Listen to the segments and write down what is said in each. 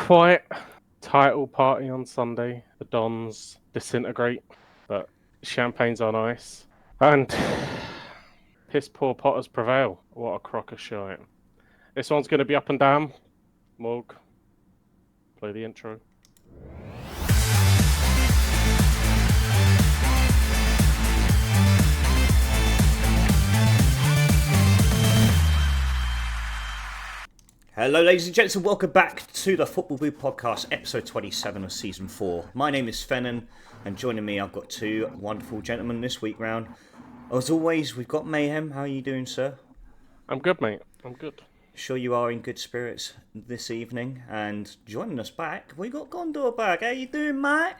quiet title party on Sunday. The Dons disintegrate, but champagne's on ice. And piss poor Potters prevail. What a crock of shite. This one's going to be up and down. Morg, play the intro. Hello ladies and gents and welcome back to the Football Boo Podcast, episode 27 of season 4. My name is Fennan and joining me I've got two wonderful gentlemen this week round. As always, we've got Mayhem. How are you doing, sir? I'm good, mate. I'm good. Sure you are in good spirits this evening. And joining us back, we got Gondor back. How you doing, mate?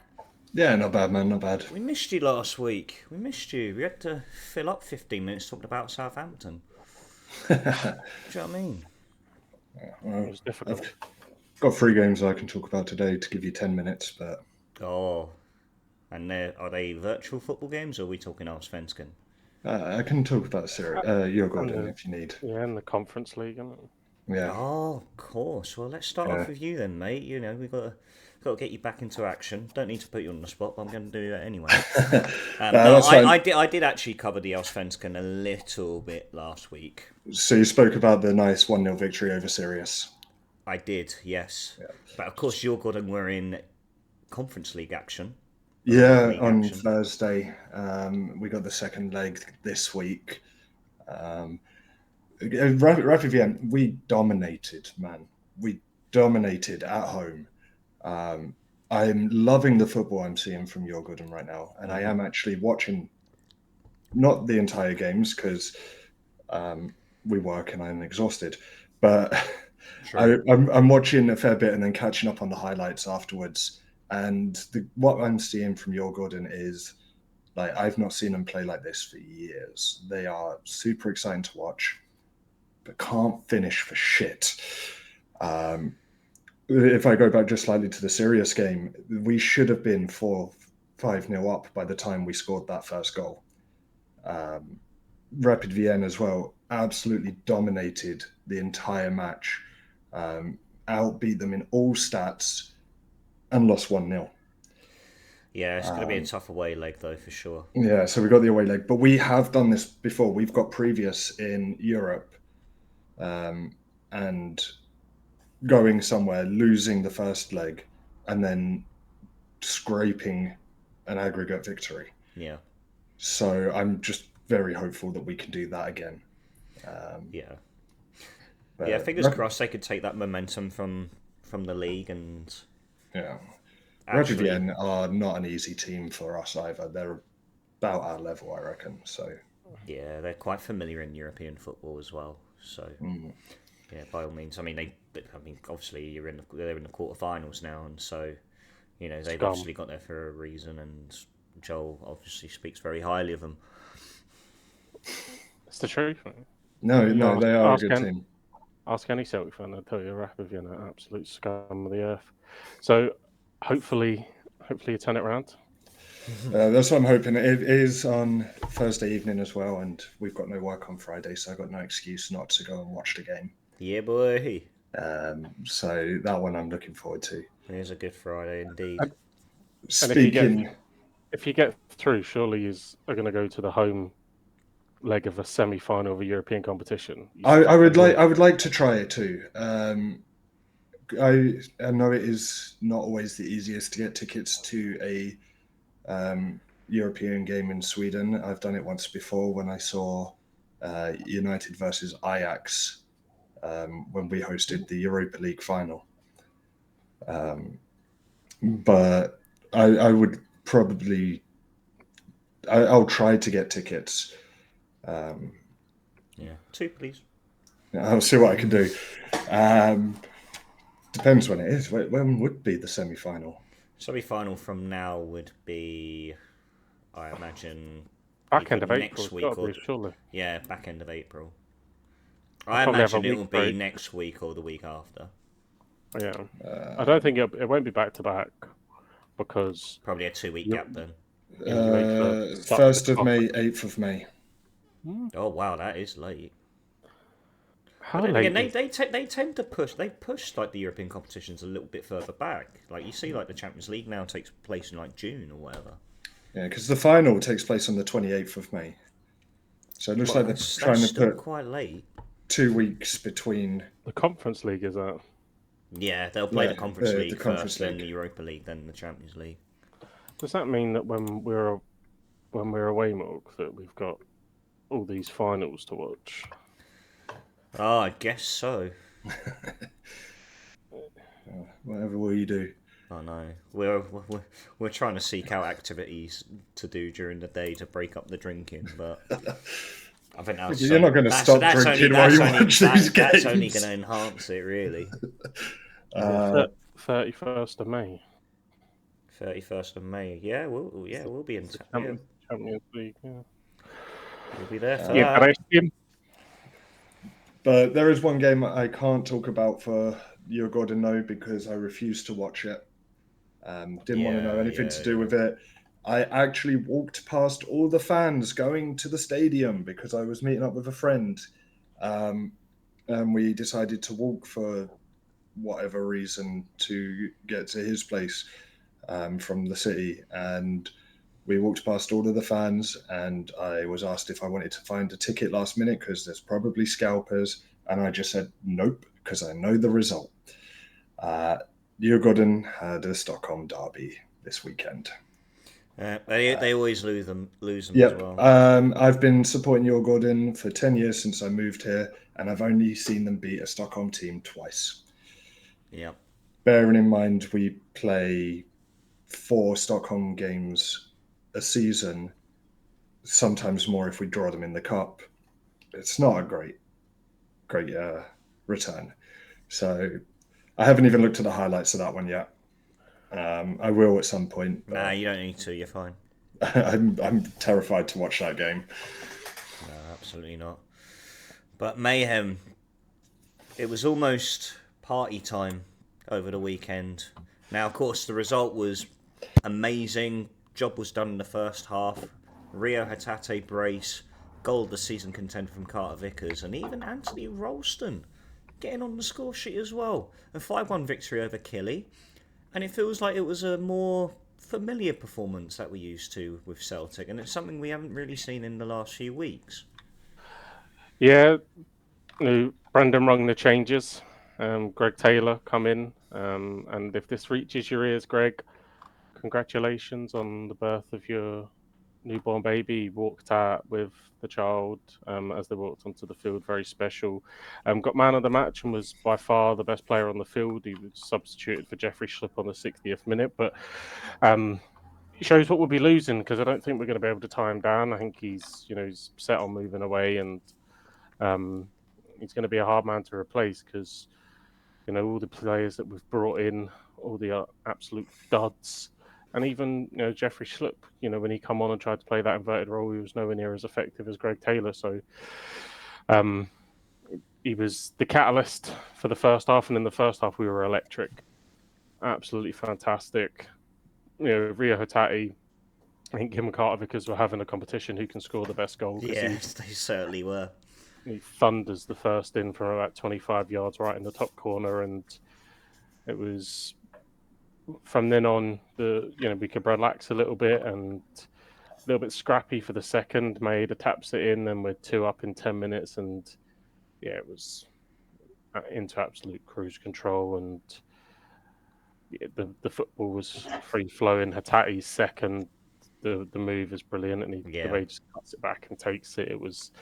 Yeah, not bad, man, not bad. We missed you last week. We missed you. We had to fill up 15 minutes talking about Southampton. Do you know what I mean? Well, It was difficult. I've got 3 games I can talk about today to give you 10 minutes, but... Oh, and are they virtual football games or are we talking Allsvenskan? I can talk about Djurgården if you need. Yeah, in the Conference League, isn't it? Yeah. Oh, of course. Well, let's start off with you then, mate. You know, we've got to get you back into action. Don't need to put you on the spot, but I'm going to do that anyway. I did actually cover the Allsvenskan a little bit last week. So you spoke about the nice 1-0 victory over Sirius. I did, yes. Yeah. But of course, Djurgården were in Conference League action. Yeah, on Thursday. We got the second leg this week. Rapid Vienna, we dominated, man. We dominated at home. I'm loving the football I'm seeing from Djurgården right now. And I am actually watching, not the entire games, because we work and I'm exhausted. But sure. I'm watching a fair bit and then catching up on the highlights afterwards. And what I'm seeing from Djurgården is, like, I've not seen them play like this for years. They are super exciting to watch, but can't finish for shit. If I go back just slightly to the Sirius game, we should have been 4-5-0 up by the time we scored that first goal. Rapid Vienna as well absolutely dominated the entire match, outbeat them in all stats, and lost 1-0. Yeah, it's going to be a tough away leg, though, for sure. Yeah, so we got the away leg. But we have done this before. We've got previous in Europe and going somewhere, losing the first leg, and then scraping an aggregate victory. Yeah. So I'm just very hopeful that we can do that again. Fingers crossed they could take that momentum from the league and... Yeah. Rapid Vienna are not an easy team for us either. They're about our level, I reckon. So yeah, they're quite familiar in European football as well. So yeah, by all means. I mean, obviously they're in the quarterfinals now, and so you know they've obviously got there for a reason. And Joel obviously speaks very highly of them. It's the truth. No, they are a good team. Ask any Celtic fan, they'll tell you Rapid Vienna are absolute scum of the earth. So hopefully you turn it around. That's what I'm hoping. It is on Thursday evening as well, and we've got no work on Friday, so I've got no excuse not to go and watch the game. Yeah, boy. So that one I'm looking forward to. It is a good Friday indeed. And if you get through, surely you are going to go to the home leg of a semi-final of a European competition. I would like to try it too. I know it is not always the easiest to get tickets to a European game in Sweden. I've done it once before when I saw United versus Ajax when we hosted the Europa League final. But I would probably... I'll try to get tickets. 2, please. I'll see what I can do. Depends when it is. When would be the semi-final? Semi-final from now would be, I imagine, back end of next April. Week surely. Yeah, back end of April. I imagine it will be next week or the week after. Yeah, I don't think it won't be back to back because probably a 2-week gap then. 1st of May, 8th of May. Oh wow, that is late. How But then late again, is- they tend to push like the European competitions a little bit further back. Like you see, like the Champions League now takes place in like June or whatever. Yeah, because the final takes place on the 28th of May. So it looks like they're trying to still put quite late. 2 weeks between. the Conference League is that? Yeah, they'll play Yeah, the Conference League the Conference first, then League. the Europa League, then the Champions League. Does that mean that when we're away, Morg, that we've got all these finals to watch? Oh, I guess so. Whatever will you do? Oh no, we're trying to seek out activities to do during the day to break up the drinking, but I think that's You're not going to stop drinking while you watch these games. That's only going to enhance it, really. 31st of May. 31st of May. Yeah, we'll be in. Champions League. Yeah. We'll be there for Yeah, that. but I assume But there is one game I can't talk about for Djurgården though because I refused to watch it. Didn't want to know anything to do with it. I actually walked past all the fans going to the stadium because I was meeting up with a friend. And we decided to walk for whatever reason to get to his place from the city. And we walked past all of the fans and I was asked if I wanted to find a ticket last minute because there's probably scalpers. And I just said, nope, because I know the result. Djurgården had a Stockholm derby this weekend. They always lose them Yep. as well. I've been supporting Djurgården for 10 years since I moved here, and I've only seen them beat a Stockholm team twice. Yeah. Bearing in mind we play 4 Stockholm games a season, sometimes more if we draw them in the cup. It's not a great return. So I haven't even looked at the highlights of that one yet. I will at some point. Nah, you don't need to. You're fine. I'm terrified to watch that game. No, absolutely not. But Mayhem, it was almost party time over the weekend. Now, of course, the result was amazing. Job was done in the first half. Reo Hatate brace, goal of the season contender from Carter-Vickers, and even Anthony Ralston getting on the score sheet as well. A 5-1 victory over Killy. And it feels like it was a more familiar performance that we're used to with Celtic, and it's something we haven't really seen in the last few weeks. Yeah, Brandon rung the changes. Greg Taylor come in, and if this reaches your ears, Greg, congratulations on the birth of your newborn baby. He walked out with the child as they walked onto the field, very special. Got man of the match and was by far the best player on the field. He was substituted for Jeffrey Schlupp on the 60th minute, but it shows what we'll be losing because I don't think we're going to be able to tie him down. I think he's set on moving away, and he's going to be a hard man to replace because all the players that we've brought in, all the absolute duds. And even Jeffrey Schlupp, when he come on and tried to play that inverted role, he was nowhere near as effective as Greg Taylor. So he was the catalyst for the first half, and in the first half we were electric, absolutely fantastic. Reo Hatate, I think him and Carter-Vickers were having a competition who can score the best goal. Yes, they certainly were. He thunders the first in from about 25 yards right in the top corner, and it was from then on we could relax a little bit and a little bit scrappy for the second. Maeda taps it in, and we're 2 up in 10 minutes, and it was into absolute cruise control, and the football was free flowing. Hatate's second, the move is brilliant, and the way he just cuts it back and takes it. It was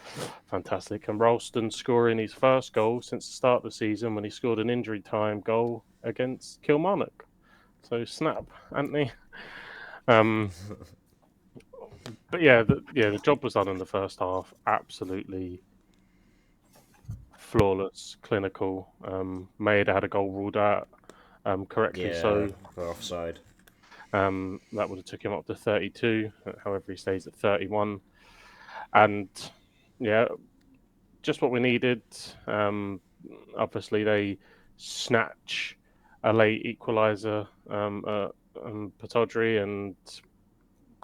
fantastic. And Ralston scoring his first goal since the start of the season when he scored an injury time goal against Kilmarnock. So snap, Anthony. But the job was done in the first half. Absolutely flawless, clinical. Maeda had a goal ruled out correctly, so for offside. That would have took him up to 32. However, he stays at 31, and just what we needed. Obviously, they snatch a late equalizer, Patodri, and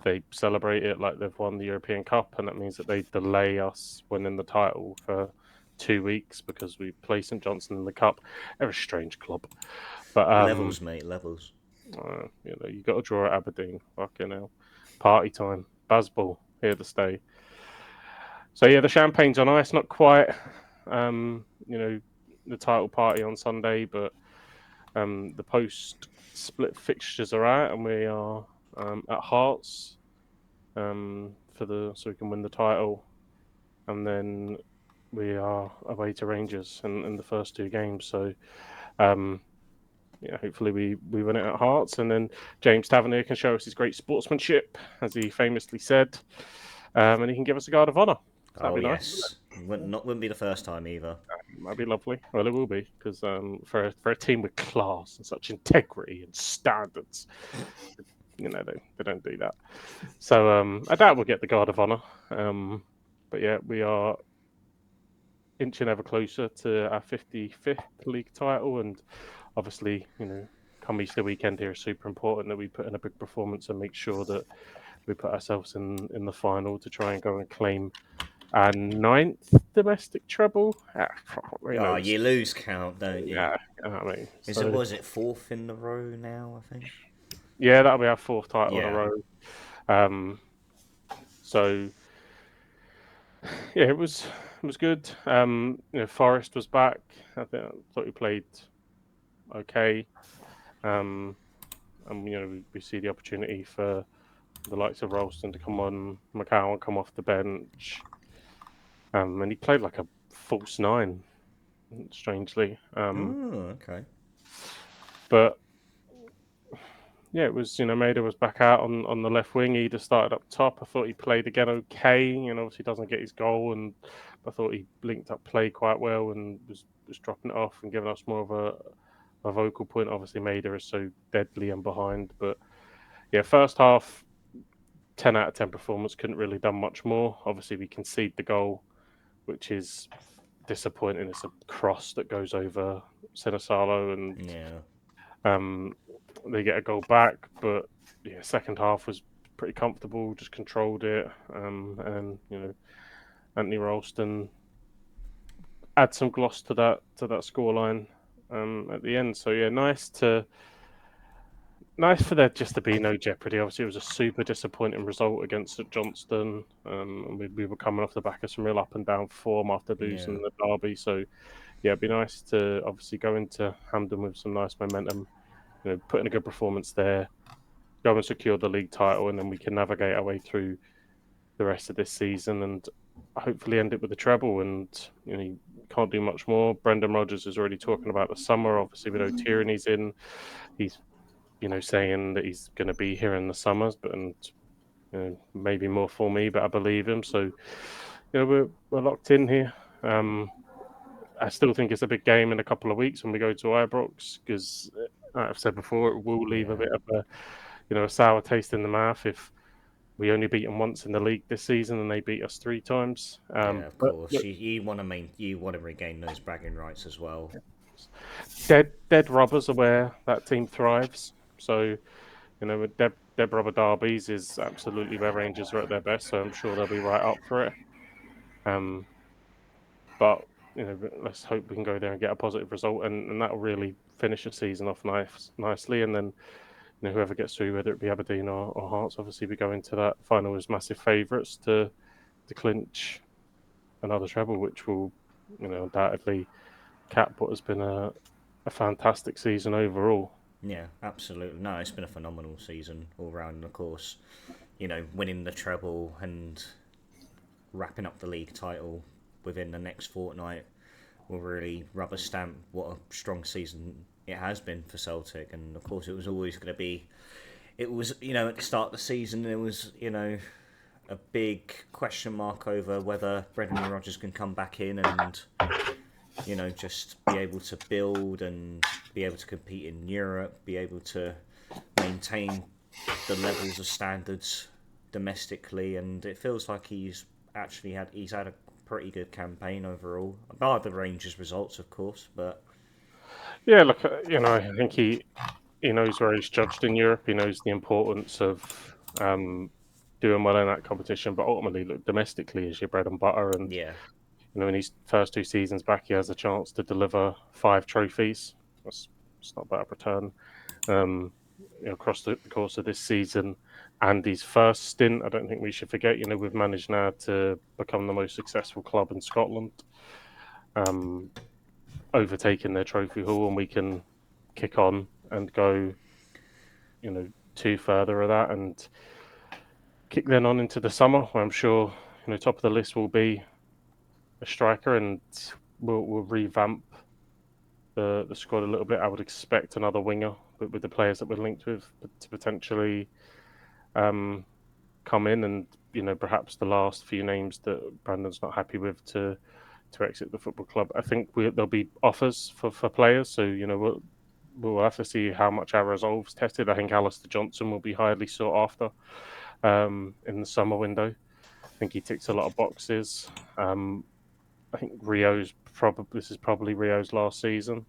they celebrate it like they've won the European Cup, and that means that they delay us winning the title for 2 weeks because we play St Johnstone in the cup. They're a strange club, but levels, mate, levels. You got to draw at Aberdeen. Fucking hell, party time. Bazball here to stay. So yeah, the champagne's on ice. Not quite, the title party on Sunday, but the post-split fixtures are out, and we are at Hearts so we can win the title, and then we are away to Rangers in the first 2 games. So hopefully we win it at Hearts, and then James Tavernier can show us his great sportsmanship, as he famously said, and he can give us a guard of honour. So that'd be nice. Wouldn't be the first time either. That'd be lovely. Well, it will be, because for a team with class and such integrity and standards, they don't do that. So I doubt we'll get the guard of honour. But yeah, we are inching ever closer to our 55th league title, and obviously, come Easter weekend here is super important that we put in a big performance and make sure that we put ourselves in the final to try and go and claim our 9th domestic treble. You lose count, don't you? Yeah, I mean, was it 4th in a row now? I think. Yeah, that'll be our 4th title in a row. So yeah, it was good. Forest was back. I thought he played okay. And we see the opportunity for the likes of Ralston to come on, McCowan come off the bench, and he played like a false 9, strangely. Okay. But yeah, it was, Maida was back out on the left wing. He just started up top. I thought he played again okay. Obviously doesn't get his goal, and I thought he linked up play quite well and was dropping it off and giving us more of a vocal point. Obviously, Maida is so deadly and behind. But yeah, first half, 10 out of 10 performance. Couldn't really done much more. Obviously, we concede the goal, which is disappointing. It's a cross that goes over Sinisalo, and they get a goal back. But yeah, second half was pretty comfortable, just controlled it, and Anthony Ralston add some gloss to that scoreline at the end. So yeah, nice for there just to be no jeopardy. Obviously, it was a super disappointing result against St Johnstone. We were coming off the back of some real up and down form after losing the derby. So yeah, it'd be nice to obviously go into Hampden with some nice momentum, put in a good performance there, go and secure the league title, and then we can navigate our way through the rest of this season and hopefully end it with a treble. And you can't do much more. Brendan Rodgers is already talking about the summer. Obviously, we know Tierney's in. He's saying that he's going to be here in the summers, but maybe more for me, but I believe him. So we're locked in here. I still think it's a big game in a couple of weeks when we go to Ibrox, because I've said before, it will leave a bit of a sour taste in the mouth if we only beat them once in the league this season and they beat us 3 times. Of course. You want to regain those bragging rights as well. Dead robbers are where that team thrives. So, with dead rubber derbies is absolutely where Rangers are at their best. So I'm sure they'll be right up for it. But let's hope we can go there and get a positive result, and that will really finish the season off nicely. And then whoever gets through, whether it be Aberdeen or Hearts, obviously we go into that final as massive favourites to clinch another treble, which will undoubtedly cap what has been a fantastic season overall. Yeah, absolutely. No, it's been a phenomenal season all round, and of course, winning the treble and wrapping up the league title within the next fortnight will really rubber stamp what a strong season it has been for Celtic. And of course, it was always going to be. It was, at the start of the season, there was, a big question mark over whether Brendan Rodgers can come back in and, just be able to build and be able to compete in Europe, be able to maintain the levels of standards domestically. And it feels like he's had a pretty good campaign overall, bar the Rangers results, of course. But yeah, look, I think he knows where he's judged in Europe. He knows the importance of doing well in that competition. But ultimately, look, domestically is your bread and butter, and in his first 2 seasons back, he has a chance to deliver 5 trophies. It's not a bad return. Across the course of this season and his first stint, I don't think we should forget, we've managed now to become the most successful club in Scotland, overtaking their trophy haul, and we can kick on and go, 2 further of that and kick then on into the summer, where I'm sure, top of the list will be a striker, and we'll revamp the squad a little bit. I would expect another winger, but with the players that we're linked with, to potentially come in, and perhaps the last few names that Brandon's not happy with to exit the football club. I think there'll be offers for players, so we'll have to see how much our resolve's tested. I think Alistair Johnson will be highly sought after in the summer window. I think he ticks a lot of boxes. I think this is probably Rio's last season.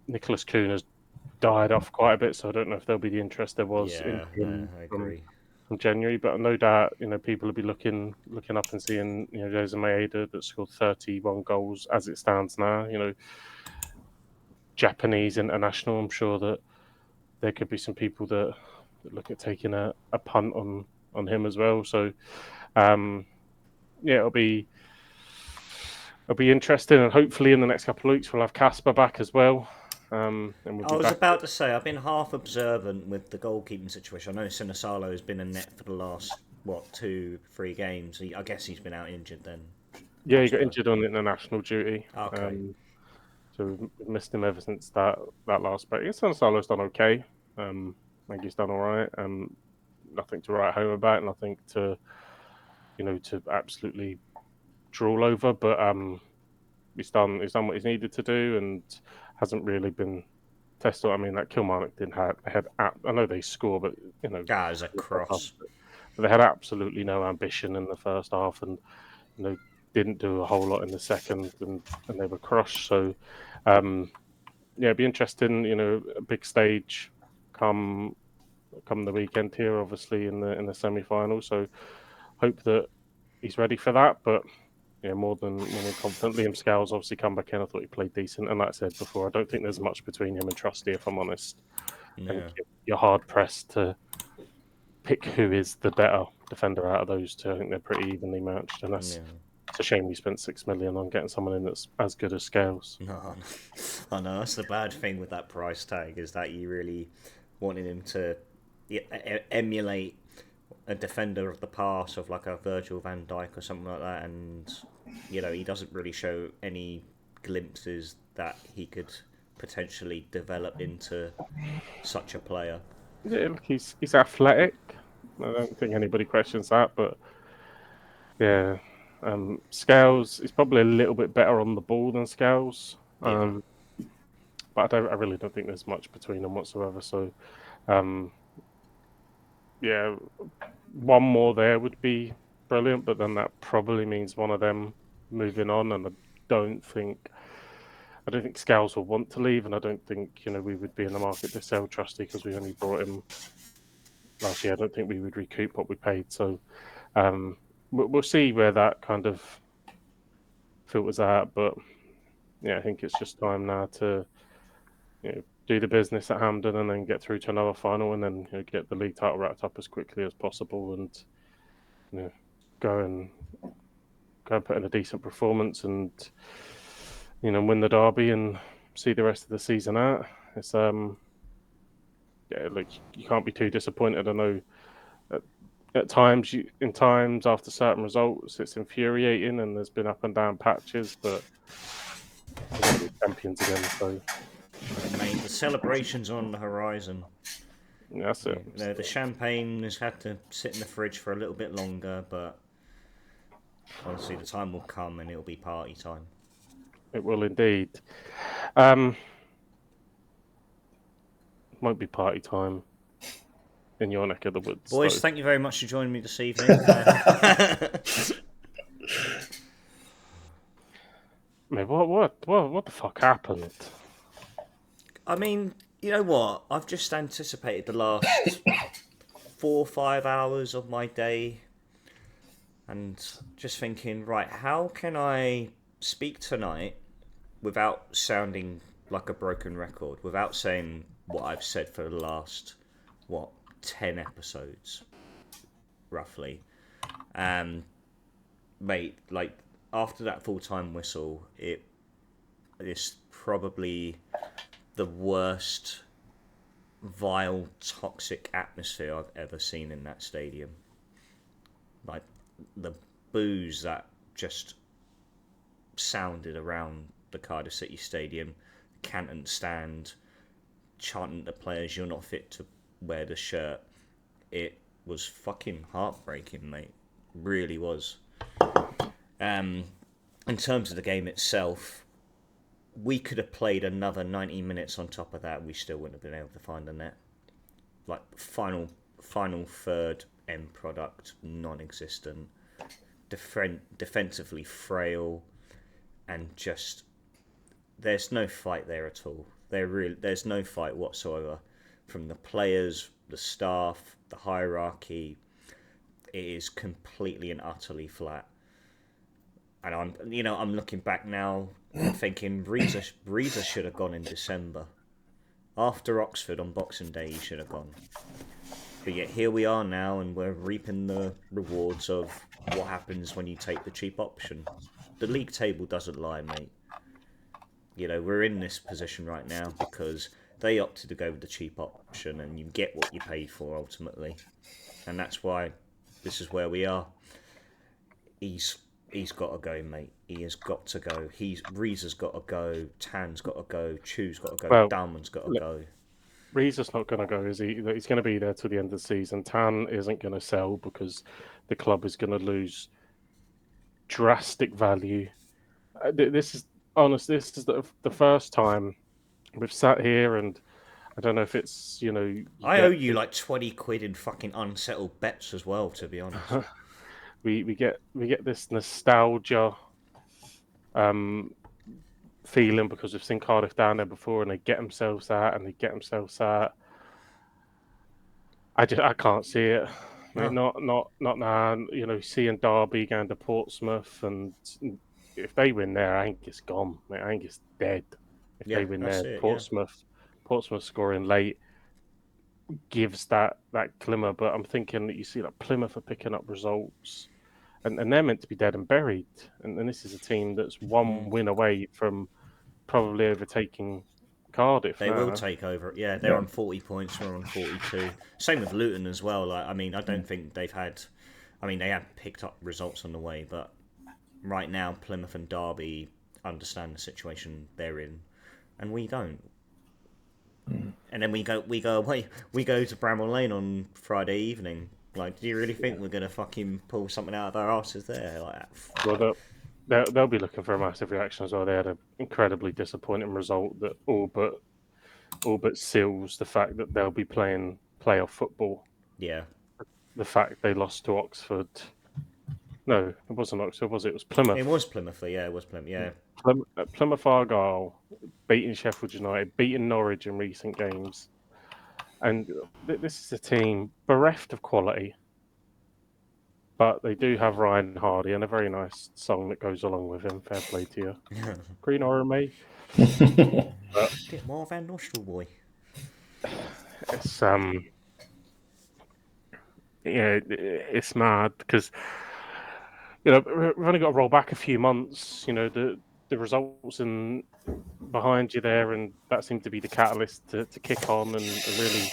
Nicholas Kuhn has died off quite a bit, so I don't know if there'll be the interest there was in him I agree. From January. But no doubt, people will be looking up and seeing, Jose Maeda that scored 31 goals as it stands now. Japanese international. I'm sure that there could be some people that look at taking a punt on him as well. So, it'll be interesting, and hopefully in the next couple of weeks we'll have Casper back as well. And I was about to say, I've been half observant with the goalkeeping situation. I know Sinisalo has been in net for the last 2-3 games. I guess he's been out injured then. Yeah, he got injured on international duty. Okay. So we've missed him ever since that last break. Sinisalo's done okay. I think he's done all right. Nothing to write home about. Nothing to absolutely drool over. But he's done what he's needed to do, and hasn't really been tested. I mean, that Kilmarnock I know they score, but that was a cross. But they had absolutely no ambition in the first half, and didn't do a whole lot in the second, and they were crushed. So, it'd be interesting. A big stage come the weekend here, obviously in the semi-final. So, hope that he's ready for that. But more than confident. Liam Scales obviously come back in. I thought he played decent, and like I said before, I don't think there's much between him and Trusty, if I'm honest. Yeah. You're hard pressed to pick who is the better defender out of those two. I think they're pretty evenly matched, and it's a shame we spent 6 million on getting someone in that's as good as Scales. No, I know that's the bad thing with that price tag, is that you really wanted him to emulate a defender of the past, of like a Virgil van Dijk or something like that, and he doesn't really show any glimpses that he could potentially develop into such a player. Yeah, look, he's athletic. I don't think anybody questions that, but yeah, Scales is probably a little bit better on the ball than Scales, but I really don't think there's much between them whatsoever. So, yeah, one more there would be brilliant, but then that probably means one of them moving on, and I don't think Scales will want to leave, and I don't think we would be in the market to sell Trusty because we only brought him last year. I don't think we would recoup what we paid. So we'll see where that kind of filters out, but yeah, I think it's just time now to do the business at Hampden and then get through to another final, and then get the league title wrapped up as quickly as possible, and go and put in a decent performance, and win the derby and see the rest of the season out. It's you can't be too disappointed. I know at times after certain results it's infuriating, and there's been up and down patches, but we're going to be champions again. So, mate, the celebrations on the horizon. That's it. The champagne has had to sit in the fridge for a little bit longer, but honestly, the time will come and it'll be party time. It will indeed. Won't be party time in your neck of the woods. Boys, though. Thank you very much for joining me this evening. Mate, what the fuck happened? I mean, you know what? I've just anticipated the last 4 or 5 hours of my day And just thinking, right, how can I speak tonight without sounding like a broken record, without saying what I've said for the last, 10 episodes, roughly. Mate, like, after that full-time whistle, it is probably the worst, vile, toxic atmosphere I've ever seen in that stadium. Like, the boos that just sounded around the Cardiff City Stadium, Canton stand, chanting the players, "You're not fit to wear the shirt." It was fucking heartbreaking, mate. Really was. In terms of the game itself, we could have played another 90 minutes on top of that. We still wouldn't have been able to find the net. Like, final third end product, non-existent. Defensively frail, and just there's no fight there at all. There's no fight whatsoever from the players, the staff, the hierarchy. It is completely and utterly flat. And I'm looking back now and thinking Riza should have gone in December. After Oxford on Boxing Day, he should have gone. But yet here we are now, and we're reaping the rewards of what happens when you take the cheap option. The league table doesn't lie, mate. We're in this position right now because they opted to go with the cheap option, and you get what you paid for ultimately. And that's why this is where we are. He's got to go, mate. He has got to go. Riza's got to go. Tan's got to go. Chu's got to go. Well, Dalman's got to go. Riza's not going to go, is he? He's going to be there till the end of the season. Tan isn't going to sell because the club is going to lose drastic value. This is the first time we've sat here, and I don't know if it's I owe you like 20 quid in fucking unsettled bets as well, to be honest. we get this nostalgia feeling because we've seen Cardiff down there before, and they get themselves out. I can't see it. No. Not now. Seeing Derby going to Portsmouth, and if they win there, I think it's gone. I think it's dead. If they win there, Portsmouth scoring late gives that glimmer. But I'm thinking that you see like Plymouth are picking up results, and they're meant to be dead and buried. And this is a team that's one win away from probably overtaking Cardiff. They will take over. Yeah, they're on 40 points. We're on 42. Same with Luton as well. I don't think they've had. They have picked up results on the way, but right now Plymouth and Derby understand the situation they're in, and we don't. And then we go away. We go to Bramall Lane on Friday evening. Like, do you really think we're gonna fucking pull something out of our asses there? Like that? Well, they'll be looking for a massive reaction as well. They had an incredibly disappointing result that all but seals the fact that they'll be playing playoff football. Yeah. The fact they lost to Oxford. No, it wasn't Oxford, was it? It was Plymouth. It was Plymouth, yeah. It was Plymouth, yeah. Plymouth Argyle beating Sheffield United, beating Norwich in recent games. And this is a team bereft of quality. But they do have Ryan Hardy and a very nice song that goes along with him. Fair play to you. Green or me. Bit more Van Nostril boy. It's it's mad because we've only got to roll back a few months. The results and behind you there, and that seemed to be the catalyst to kick on and really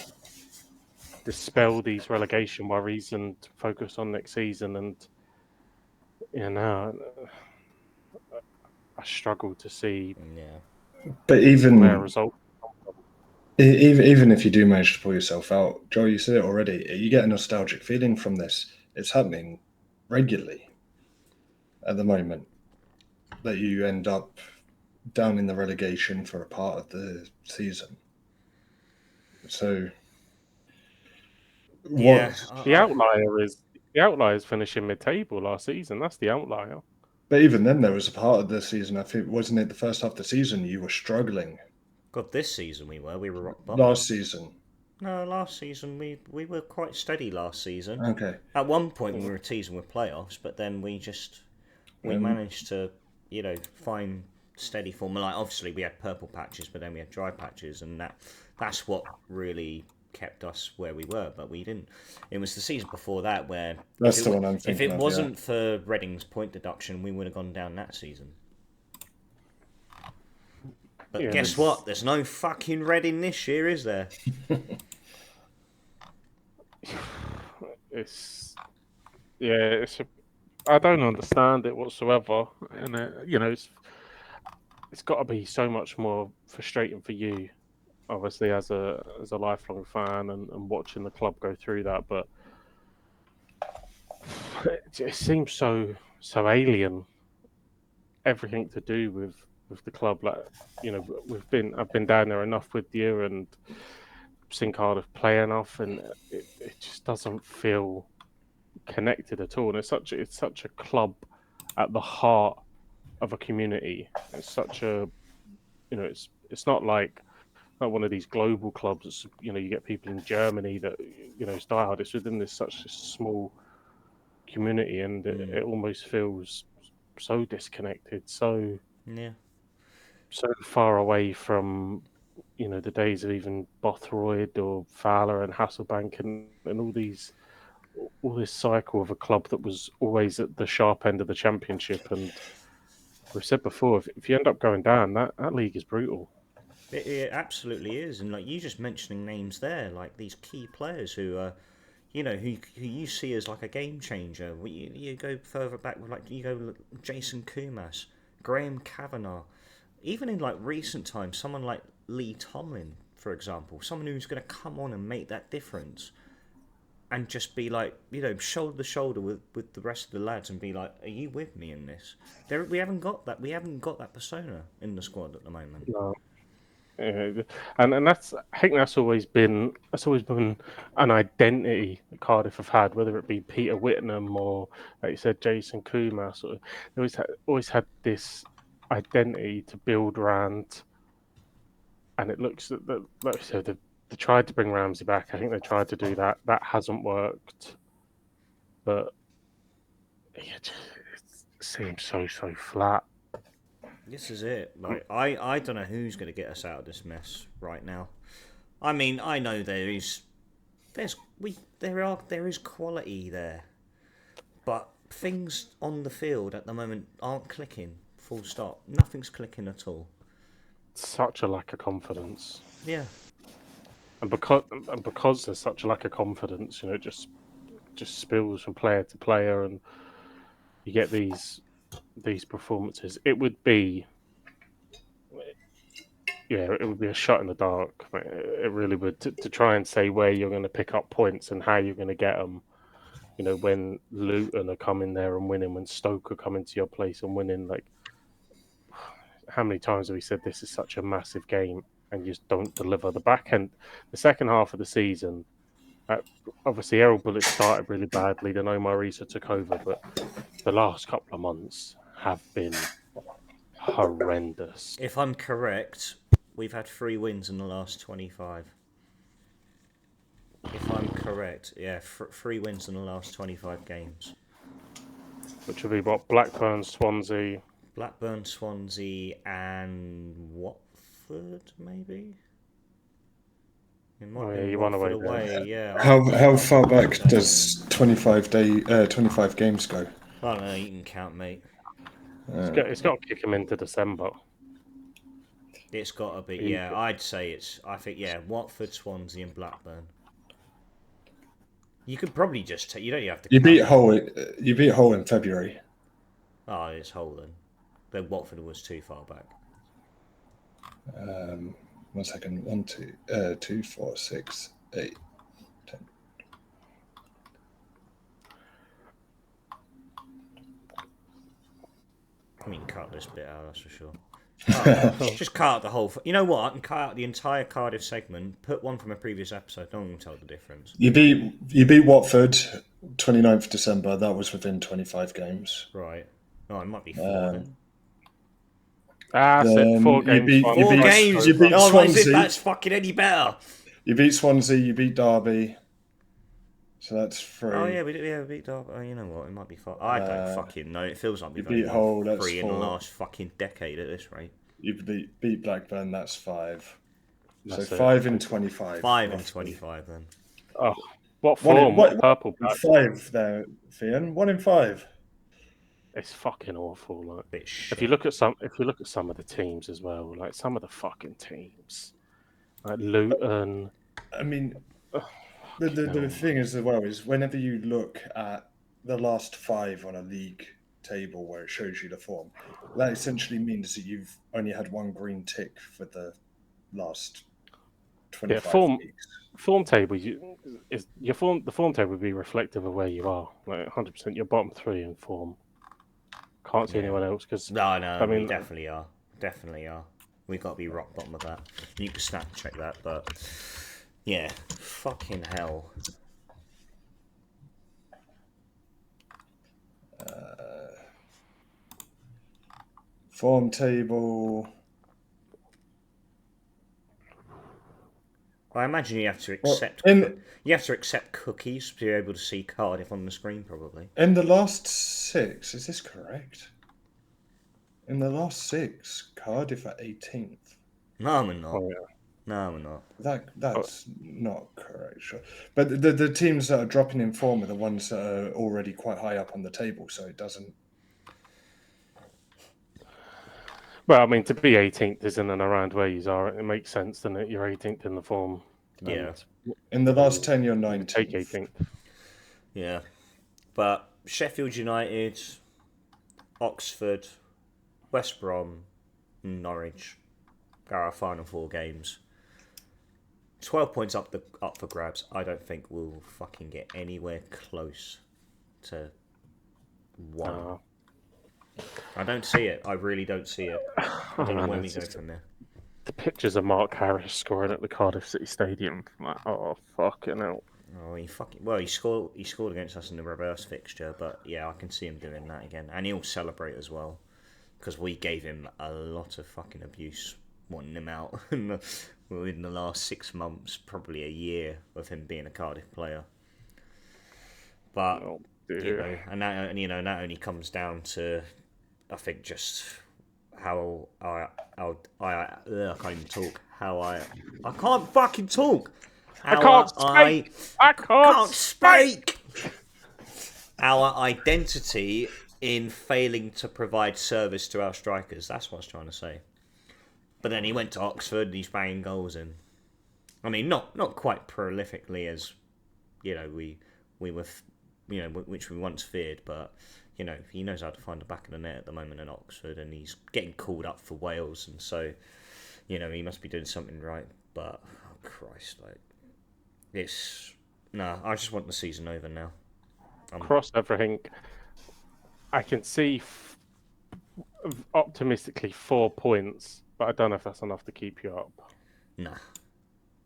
dispel these relegation worries and focus on next season. And I struggle to see. Yeah. But even even if you do manage to pull yourself out, Joel, you said it already. You get a nostalgic feeling from this. It's happening regularly at the moment that you end up down in the relegation for a part of the season. So. Yeah, the outlier is finishing mid-table last season. That's the outlier. But even then, there was a part of the season. I think wasn't it the first half of the season you were struggling. God, this season we were rock bottom. Last season, No, last season we were quite steady last season. Okay. At one point we were teasing with playoffs, but then we managed to, find steady form. Like obviously we had purple patches, but then we had dry patches, and that's what really kept us where we were. But we didn't. It was the season before that where that's the one I'm thinking if it of, wasn't for Reading's point deduction, we would have gone down that season. But guess what? There's no fucking Reading this year, is there? I don't understand it whatsoever, and it's got to be so much more frustrating for you, obviously as a lifelong fan and watching the club go through that. But it seems so alien. Everything to do with the club, like I've been down there enough with you and seen Cardiff play enough, and it just doesn't feel connected at all. And it's such a club at the heart of a community. It's such a it's not like one of these global clubs. You get people in Germany that it's diehard. It's within this such a small community, and it almost feels so disconnected, so far away from the days of even Bothroyd or Fowler and Hasselbank and all this cycle of a club that was always at the sharp end of the championship. And we've said before, if you end up going down, that league is brutal. It absolutely is, and like you just mentioning names there, like these key players who are, who you see as like a game changer. You go further back with you go Jason Kumas, Graham Kavanagh, even in like recent times, someone like Lee Tomlin, for example, someone who's going to come on and make that difference, and just be like, shoulder to shoulder with the rest of the lads, and be like, "Are you with me in this?" We haven't got that. We haven't got that persona in the squad at the moment. No. Yeah, and I think that's always been an identity that Cardiff have had, whether it be Peter Whitnam or, like you said, Jason Kumas. They always had this identity to build around, and it looks that like you said, they tried to bring Ramsey back. I think they tried to do that. That hasn't worked, but it seems so flat. This is it. Like I don't know who's going to get us out of this mess right now. I mean, I know there is quality there, but things on the field at the moment aren't clicking. Full stop. Nothing's clicking at all. Such a lack of confidence. Yeah. And because there's such a lack of confidence, it just spills from player to player, and you get these performances. It would be a shot in the dark. It really would, to try and say where you're going to pick up points and how you're going to get them. When Luton are coming there and winning, when Stoke are coming to your place and winning. Like, how many times have we said this is such a massive game and you just don't deliver? The back end, the second half of the season, obviously Errol Bullitt started really badly, then Omer Riza took over, but the last couple of months have been horrendous. If I'm correct, we've had 3 wins in the last 25. If I'm correct, 3 wins in the last 25 games. Which will be what? Blackburn, Swansea, and Watford, maybe? You won away. Yeah. How far back does 25 games go? I don't know, you can count, mate. It's got to kick him into December. It's got to be, I'd say Watford, Swansea and Blackburn. You could probably just you don't have to. You beat Hull in February. Oh, it's Hull then. Then Watford was too far back. 1 second. 1, 2, 2, 4, 6, 8, 10. I mean, cut this bit out, that's for sure. Just cut out the whole. You know what? I can cut out the entire Cardiff segment. Put one from a previous episode. No one will tell the difference. You beat Watford 29th December. That was within 25 games. Right. Oh, it might be 4 then. So 4 games. You beat Oh, as if Swansea. that's fucking any better. You beat Swansea, you beat Derby. So that's 3. Oh yeah, we beat Derby. Oh, you know what? It might be 5. I don't fucking know. It feels like we've beat only Hull, won that's 3 in the 4. last fucking decade at this rate. You beat Blackburn, that's 5. That's so it. 5 in 25. 5 in roughly. 25 then. Oh, what form? What, Purple patch. 5 there, Fian. 1 in 5. It's fucking awful. Like, Bit shit. if you look at some of the teams as well, like some of the fucking teams, like Luton. I mean, the thing is as well is whenever you look at the last 5 on a league table where it shows you the form, that essentially means that you've only had 1 green tick for the last 25 weeks. Form table the form table would be reflective of where you are. Like 100%, you're bottom 3 in form. Can't see anyone else because No, I mean, we definitely are. We've got to be rock bottom of that. You can snap check that, but yeah, fucking hell. Form table. I imagine you have to accept cookies to be able to see Cardiff on the screen, probably. In the last 6, is this correct? In the last 6, Cardiff are 18th. No, we're not. Oh, yeah. No, we're not. That's not correct, sure. But the teams that are dropping in form are the ones that are already quite high up on the table, so it doesn't. Well, I mean, to be 18th is in and around where you are. It makes sense, doesn't it? You're 18th in the form. Yeah. In the last 10, you're 19th. Take 18th. Yeah. But Sheffield United, Oxford, West Brom, Norwich are our final 4 games. 12 points up for grabs. I don't think we'll fucking get anywhere close to 1. I don't see it. I really don't see it. I don't know where we go from there. The pictures of Mark Harris scoring at the Cardiff City Stadium. Like, oh, fucking hell. Oh, he scored against us in the reverse fixture, but yeah, I can see him doing that again. And he'll celebrate as well. Because we gave him a lot of fucking abuse wanting him out within the last 6 months, probably a year of him being a Cardiff player. But that only comes down to, I think, just how I can't even talk. I can't fucking talk. I can't speak. Our identity in failing to provide service to our strikers. That's what I was trying to say. But then he went to Oxford and he's banging goals in. I mean, not quite prolifically as we were, which we once feared, but he knows how to find the back of the net at the moment in Oxford, and he's getting called up for Wales, and so he must be doing something right. But oh Christ, I just want the season over now. Cross everything. I can see optimistically 4 points, but I don't know if that's enough to keep you up. Nah,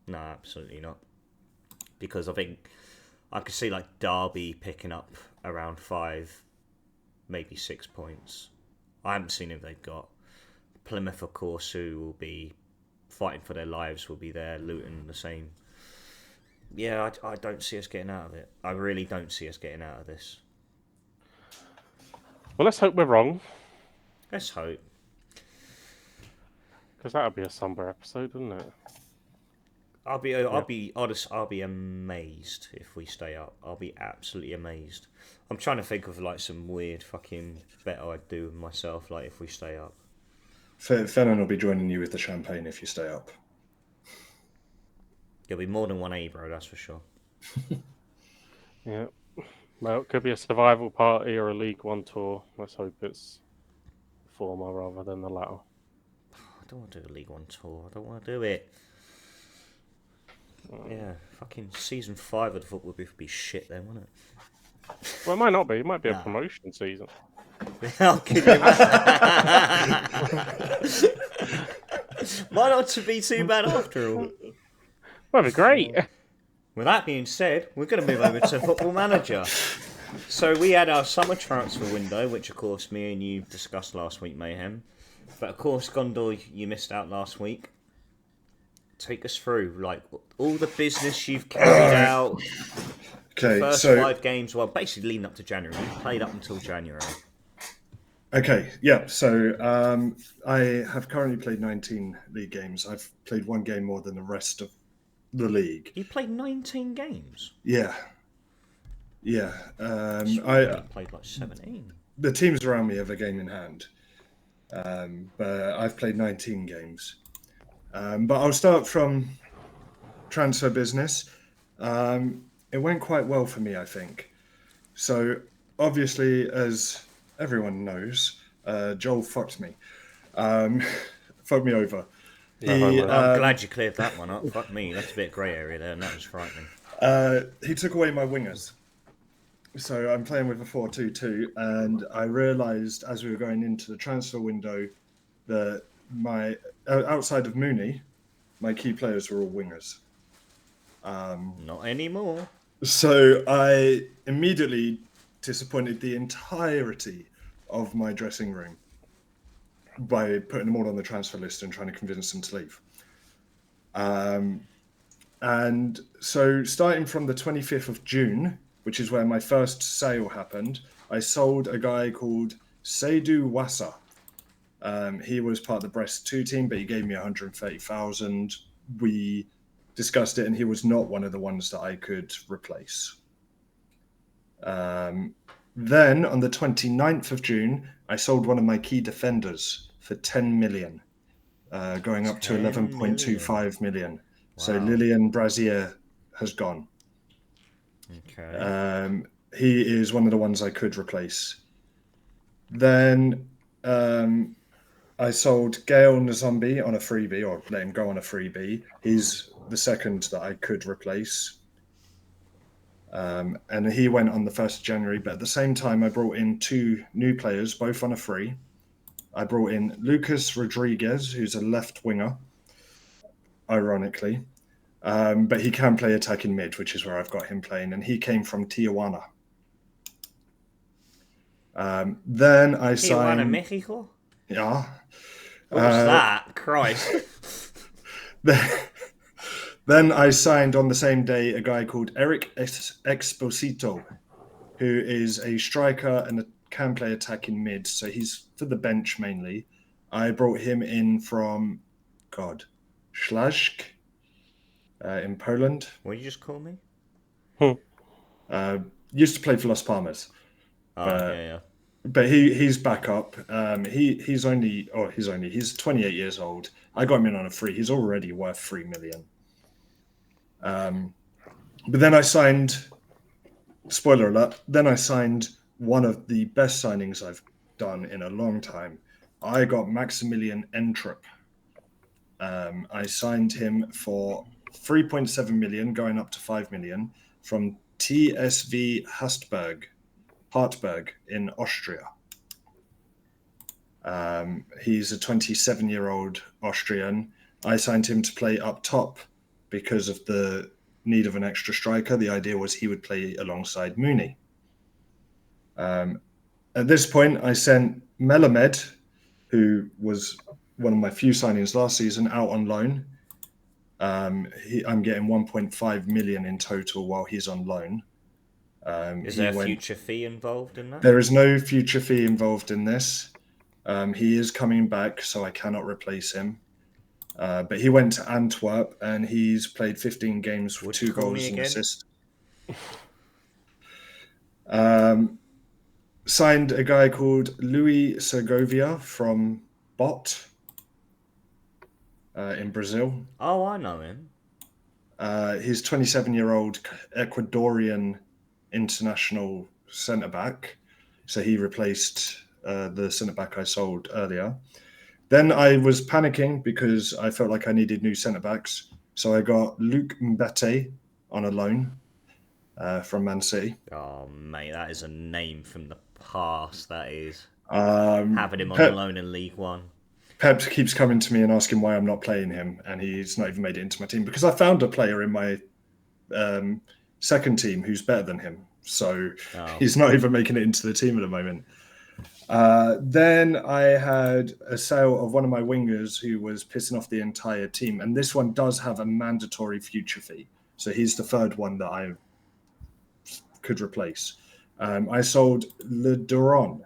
absolutely not. Because I think I could see Derby picking up around 5, maybe 6 points. I haven't seen if they've got. Plymouth, of course, who will be fighting for their lives, will be there. Luton, the same. Yeah, I don't see us getting out of it. I really don't see us getting out of this. Well, let's hope we're wrong. Let's hope. Because that would be a somber episode, wouldn't it? I'll be honest. I'll be amazed if we stay up. I'll be absolutely amazed. I'm trying to think of some weird fucking bet I'd do with myself, if we stay up. Fennan will be joining you with the champagne if you stay up. There'll be more than one A, bro. That's for sure. Yeah. Well, it could be a survival party or a League One tour. Let's hope it's the former rather than the latter. I don't want to do a League One tour. I don't want to do it. Yeah, fucking season 5 of the football would be shit then, wouldn't it? Well, it might not be. It might be a promotion season. I'll give you Might not be too bad after all. That'd be great. With that being said, we're going to move over to Football Manager. So we had our summer transfer window, which of course me and you discussed last week, Mayhem. But of course, Gondor, you missed out last week. Take us through, like, all the business you've carried out. Okay, First so 5 games, well, basically leading up to January. You played up until January. okay, yeah. So I have currently played 19 league games. I've played one game more than the rest of the league. You played 19 games? Yeah. I played like 17. The teams around me have a game in hand, but I've played 19 games. But I'll start from transfer business. It went quite well for me, I think. So obviously, as everyone knows, Joel fucked me. Fucked me over. I'm glad you cleared that one up. Fuck me, that's a bit of grey area there, and that was frightening. He took away my wingers. So I'm playing with a 4-2-2, and I realised as we were going into the transfer window that my outside of Mooney, my key players were all wingers. Not anymore. So I immediately disappointed the entirety of my dressing room by putting them all on the transfer list and trying to convince them to leave. And so starting from the 25th of June, which is where my first sale happened, I sold a guy called Seydou Wassa. He was part of the Brest 2 team, but he gave me 130,000. We discussed it, and he was not one of the ones that I could replace. Then on the 29th of June, I sold one of my key defenders for 10 million, going up to 11.25 million. Wow. So Lilian Brazier has gone. Okay. He is one of the ones I could replace. Then I sold Gael Nzombi on a freebie, or let him go on a freebie. He's the second that I could replace. And he went on the 1st of January, but at the same time, I brought in 2 new players, both on a free. I brought in Lucas Rodriguez, who's a left winger, ironically. But he can play attacking mid, which is where I've got him playing, and he came from Tijuana. Then I signed... Tijuana, Mexico? Yeah. What was that? Christ. Then I signed on the same day a guy called Eric Exposito, who is a striker and can play attacking mid, so he's for the bench mainly. I brought him in from, Śląsk in Poland. What did you just call me? Used to play for Las Palmas. Yeah. But he's back up. He's 28 years old. I got him in on a free. He's already worth 3 million. But then I signed, spoiler alert, then I signed one of the best signings I've done in a long time. I got Maximilian Entrup. I signed him for 3.7 million, going up to 5 million, from TSV Hartberg in Austria. He's a 27-year-old Austrian. I signed him to play up top because of the need of an extra striker. The idea was he would play alongside Mooney. At this point, I sent Melamed, who was one of my few signings last season, out on loan. I'm getting 1.5 million in total while he's on loan. Is there a future fee involved in that? There is no future fee involved in this. He is coming back, so I cannot replace him. But he went to Antwerp, and he's played 15 games with 2 goals and assists. Signed a guy called Louis Segovia from Bot in Brazil. Oh, I know him. He's 27-year-old Ecuadorian international centre-back. So he replaced the centre-back I sold earlier. Then I was panicking because I felt like I needed new centre-backs. So I got Luc Mbete on a loan from Man City. Oh, mate, that is a name from the past, that is. Having him on loan in League One. Pep keeps coming to me and asking why I'm not playing him, and he's not even made it into my team because I found a player in my second team who's better than him. So he's not even making it into the team at the moment. Then I had a sale of one of my wingers who was pissing off the entire team. And this one does have a mandatory future fee. So he's the third one that I could replace. I sold Le Duron.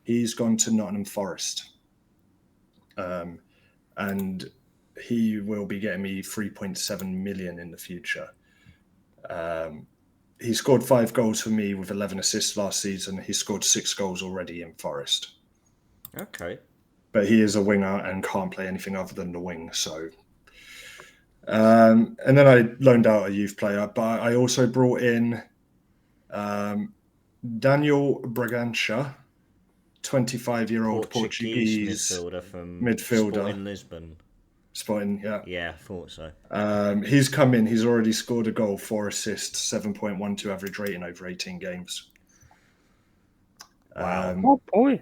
He's gone to Nottingham Forest. And he will be getting me 3.7 million in the future. He scored 5 goals for me with 11 assists last season. He scored 6 goals already in Forest. Okay. But he is a winger and can't play anything other than the wing. So, and then I loaned out a youth player, but I also brought in Daniel Bragança, 25-year-old Portuguese midfielder from midfielder. Lisbon. Sporting, yeah. Yeah, I thought so. He's come in. He's already scored a goal, 4 assists, 7.12 average rating over 18 games. Wow. Oh boy!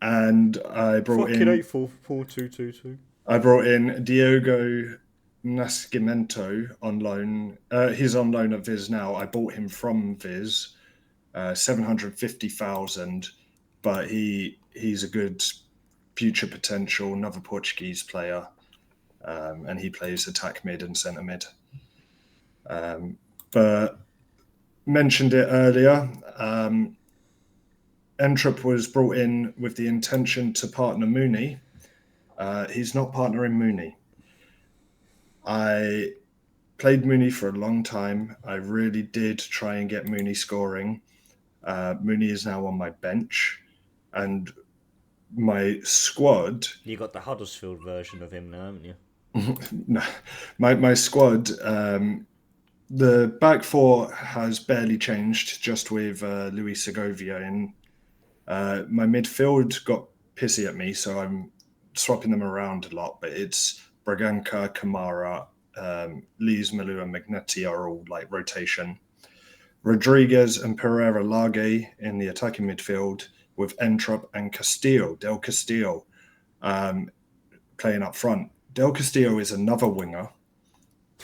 And I brought in 8442222. I brought in Diogo Nascimento on loan. He's on loan at Viz now. I bought him from Viz, 750,000, but he's a good future potential, another Portuguese player. And he plays attack mid and centre mid. But mentioned it earlier, Entrup was brought in with the intention to partner Mooney. He's not partnering Mooney. I played Mooney for a long time. I really did try and get Mooney scoring. Mooney is now on my bench. And my squad... You got the Huddersfield version of him now, haven't you? No, my squad, the back four has barely changed, just with Luis Segovia in. My midfield got pissy at me, so I'm swapping them around a lot, but it's Braganca, Kamara, Lees, Malu, and Magnetti are all like rotation. Rodriguez and Pereira Lage in the attacking midfield, with Entrup and Del Castillo, playing up front. Del Castillo is another winger,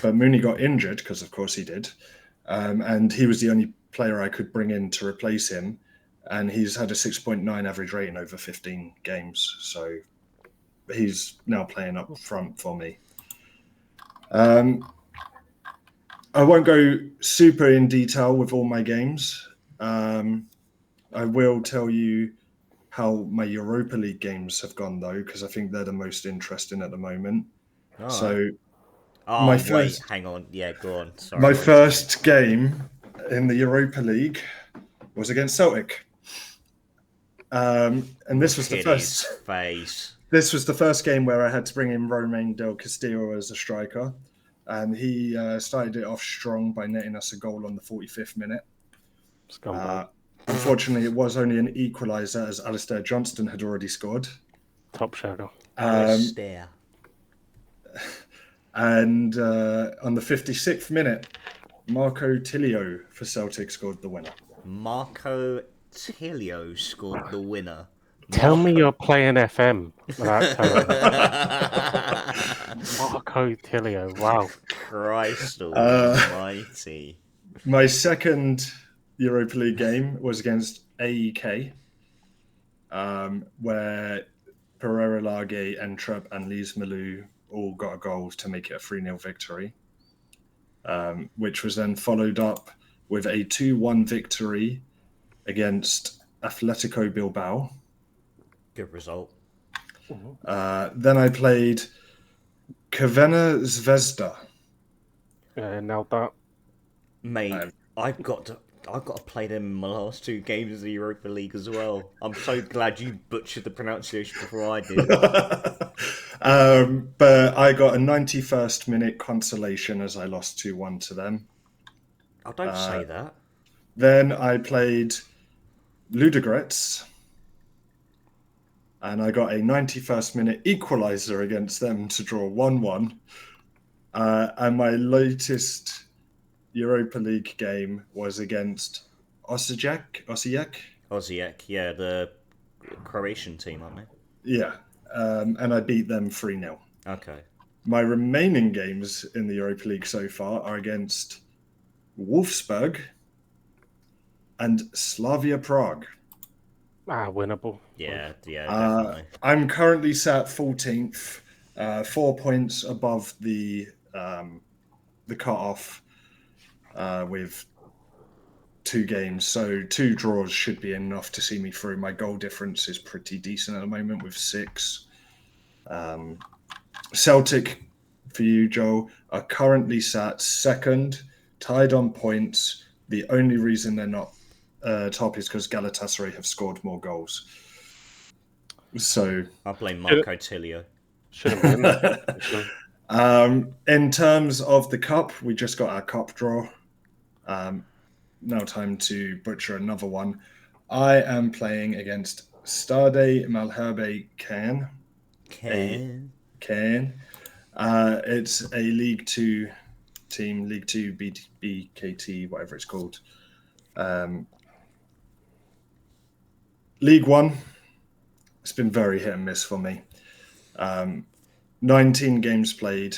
but Mooney got injured, because of course he did, and he was the only player I could bring in to replace him, and he's had a 6.9 average rating over 15 games, so he's now playing up front for me. I won't go super in detail with all my games. I will tell you how my Europa League games have gone, though, because I think they're the most interesting at the moment. All so, right. Hang on. Yeah, go on. Sorry. My first game in the Europa League was against Celtic. And this was the first... This was the first game where I had to bring in Romain Del Castillo as a striker. And he started it off strong by netting us a goal on the 45th minute. Unfortunately, it was only an equalizer, as Alistair Johnston had already scored. Top shadow. Alistair. And on the 56th minute, Marco Tilio for Celtic scored the winner. Marco Tilio scored the winner. Tell me you're playing FM without telling me. Marco Tilio, wow. Christ almighty. My second Europa League game was against AEK, where Pereira Lage, Entrup, and Lees Malu all got a goal to make it a 3-0 victory, which was then followed up with a 2-1 victory against Atletico Bilbao. Good result. Then I played Crvena Zvezda. Nailed that. Mate, I've got to play them in my last 2 games of the Europa League as well. I'm so glad you butchered the pronunciation before I did. But I got a 91st minute consolation as I lost 2-1 to them. Oh, don't say that. Then I played Ludogorets, and I got a 91st minute equalizer against them to draw 1-1. And my latest Europa League game was against Osijek, yeah, the Croatian team, aren't they? Yeah, and I beat them 3-0. Okay. My remaining games in the Europa League so far are against Wolfsburg and Slavia Prague. Winnable. Yeah, definitely. I'm currently sat 14th, 4 points above the cut-off with 2 games. So 2 draws should be enough to see me through. My goal difference is pretty decent at the moment with 6. Celtic, for you, Joel, are currently sat second, tied on points. The only reason they're not top is because Galatasaray have scored more goals. So I'll blame Marco Tilio. Shouldn't be in that. In terms of the cup, we just got our cup draw. Now time to butcher another one. I am playing against Stade Malherbe Caen. Caen. It's a League 2 team, League 2 BKT, whatever it's called. League 1, it's been very hit and miss for me. 19 games played,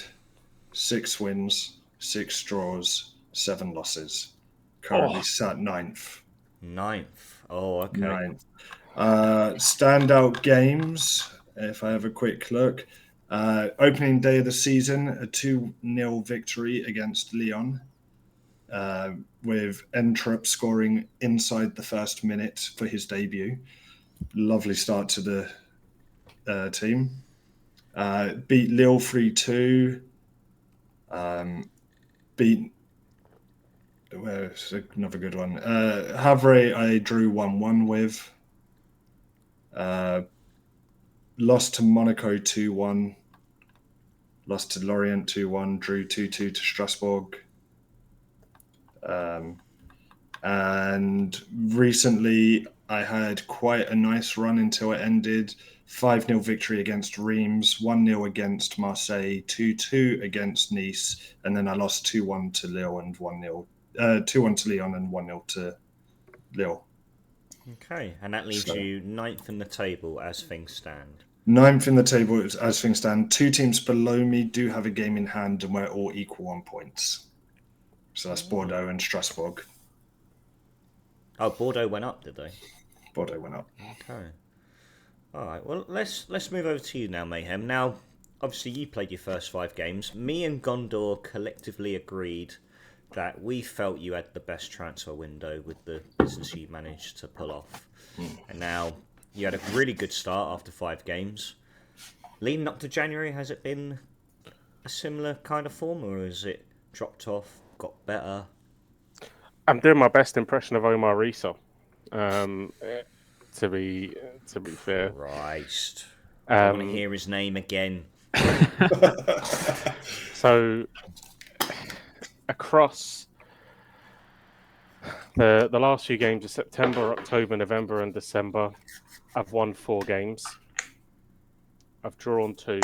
6 wins, 6 draws, 7 losses. Currently sat 9th. 9th. Oh, okay. 9th. Standout games, if I have a quick look. Opening day of the season, a 2-0 victory against Lyon, with Entrup scoring inside the first minute for his debut. Lovely start to the team. Beat Lille 3-2. Beat... Where's another good one? Havre I drew 1-1 with. Lost to Monaco 2-1. Lost to Lorient 2-1. Drew 2-2 to Strasbourg. And recently I had quite a nice run until it ended. 5-0 victory against Reims, 1-0 against Marseille, 2-2 against Nice, and then I lost 2-1 to Lille and 1-0. 2-1 to Lyon and 1-0 to Lille. Okay, and that leaves you 9th in the table as things stand. 9th in the table as things stand. 2 teams below me do have a game in hand, and we're all equal on points. So that's Bordeaux and Strasbourg. Oh, Bordeaux went up, did they? Bordeaux went up. Okay. All right. Well, let's move over to you now, Mayhem. Now, obviously, you played your first 5 games. Me and Gondor collectively agreed that we felt you had the best transfer window with the business you managed to pull off. And now you had a really good start after 5 games. Leading up to January, has it been a similar kind of form, or has it dropped off, got better? I'm doing my best impression of Omer Riza. To be fair, Christ, I want to hear his name again. So across the last few games of September, October, November, and December, I've won 4 games. I've drawn 2,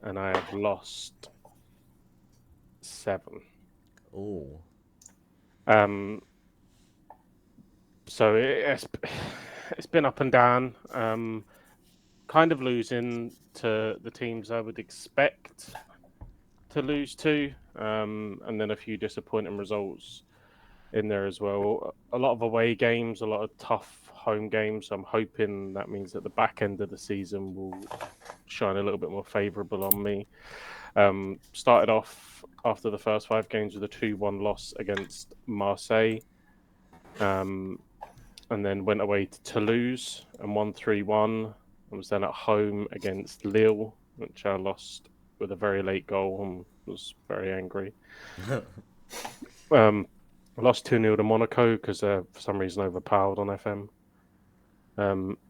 and I have lost 7. Oh. So it's been up and down. Kind of losing to the teams I would expect to lose to, and then a few disappointing results in there as well. A lot of away games, a lot of tough home games. I'm hoping that means that the back end of the season will shine a little bit more favourable on me. Started off after the first 5 games with a 2-1 loss against Marseille, and then went away to Toulouse and won 3-1. I was then at home against Lille, which I lost with a very late goal and was very angry. I lost 2-0 to Monaco because for some reason overpowered on FM.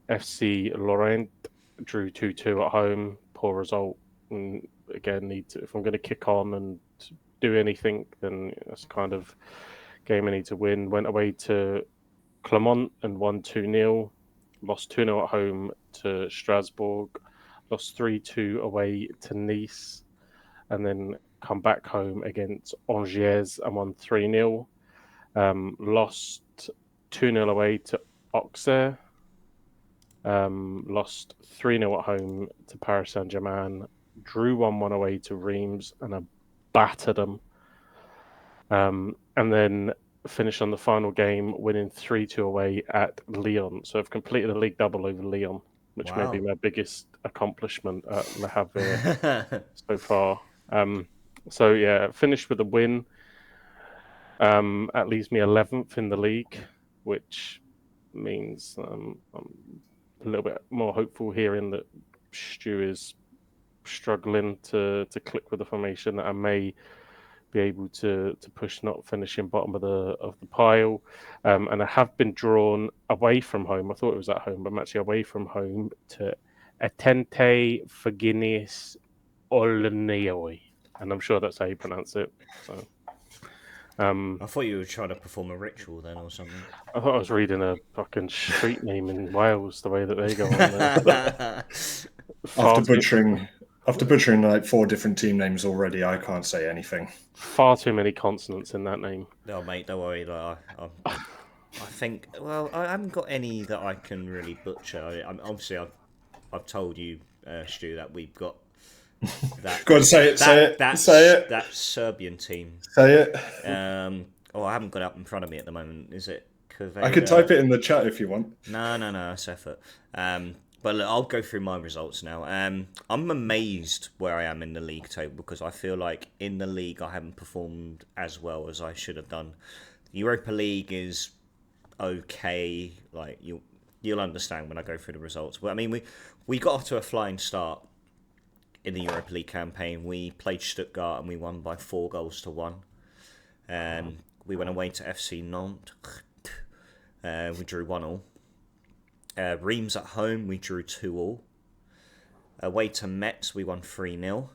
FC Lorient drew 2-2 at home. Poor result. And again, if I'm going to kick on and do anything, then that's kind of game I need to win. Went away to Clermont and won 2-0. Lost 2-0 at home to Strasbourg. Lost 3-2 away to Nice. And then come back home against Angers and won 3-0. Lost 2-0 away to Auxerre. Lost 3-0 at home to Paris Saint-Germain. Drew 1-1 away to Reims and I battered them. And then finished on the final game, winning 3-2 away at Lyon. So I've completed a league double over Lyon, which may be my biggest accomplishment at Le Havre so far. So yeah, finished with a win. That leaves me 11th in the league, which means I'm a little bit more hopeful hearing that Stu is struggling to click with the formation, that I may be able to push, not finishing bottom of the pile. And I have been drawn away from home. I thought it was at home, but I'm actually away from home to Atente Faginis Olneoi, and I'm sure that's how you pronounce it. So. I thought you were trying to perform a ritual then or something. I thought I was reading a fucking street name in Wales, the way that they go on there. After butchering like 4 different team names already, I can't say anything. Far too many consonants in that name. No, mate, don't worry. I think, well, I haven't got any that I can really butcher. Obviously, I've told you, Stu, that we've got that. Go on, say it. That Serbian team. Say it. I haven't got it up in front of me at the moment. Is it? I could type it in the chat if you want. No, that's effort. But look, I'll go through my results now. I'm amazed where I am in the league table because I feel like in the league I haven't performed as well as I should have done. The Europa League is okay. Like you'll understand when I go through the results. But I mean, we got off to a flying start in the Europa League campaign. We played Stuttgart and we won by 4-1. And we went away to FC Nantes. We drew 1-1. Reims at home, we drew 2-2. Away to Metz, we won 3-0.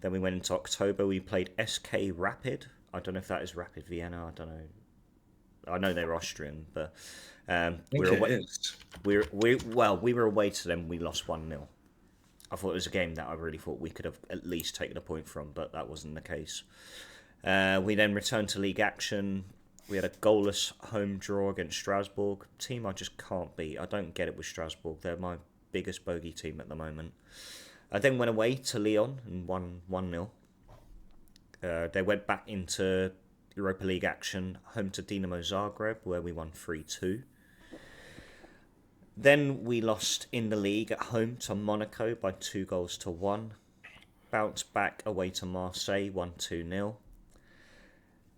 Then we went into October, we played SK Rapid. I don't know if that is Rapid Vienna, I don't know. I know they're Austrian, but we were away to them, we lost 1-0. I thought it was a game that I really thought we could have at least taken a point from, but that wasn't the case. We then returned to league action. We had a goalless home draw against Strasbourg, team I just can't beat. I don't get it with Strasbourg. They're my biggest bogey team at the moment. I then went away to Lyon and won 1-0. They went back into Europa League action, home to Dinamo Zagreb, where we won 3-2. Then we lost in the league at home to Monaco by 2-1. Bounced back away to Marseille, 1-2-0.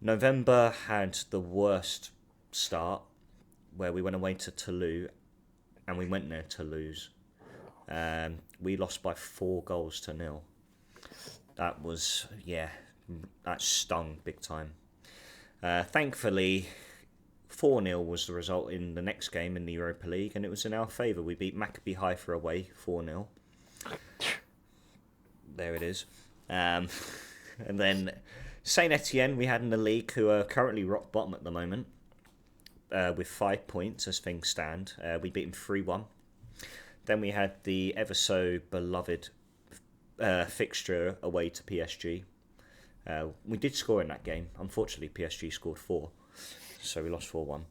November had the worst start, where we went away to Toulouse, and we went there to lose. We lost by 4-0. That was, that stung big time. Thankfully, 4-0 was the result in the next game in the Europa League, and it was in our favour. We beat Maccabi Haifa away 4-0. There it is. And then Saint Etienne we had in the league, who are currently rock bottom at the moment, with 5 points as things stand. We beat them 3-1. Then we had the ever so beloved fixture away to PSG. We did score in that game. Unfortunately, PSG scored 4, so we lost 4-1.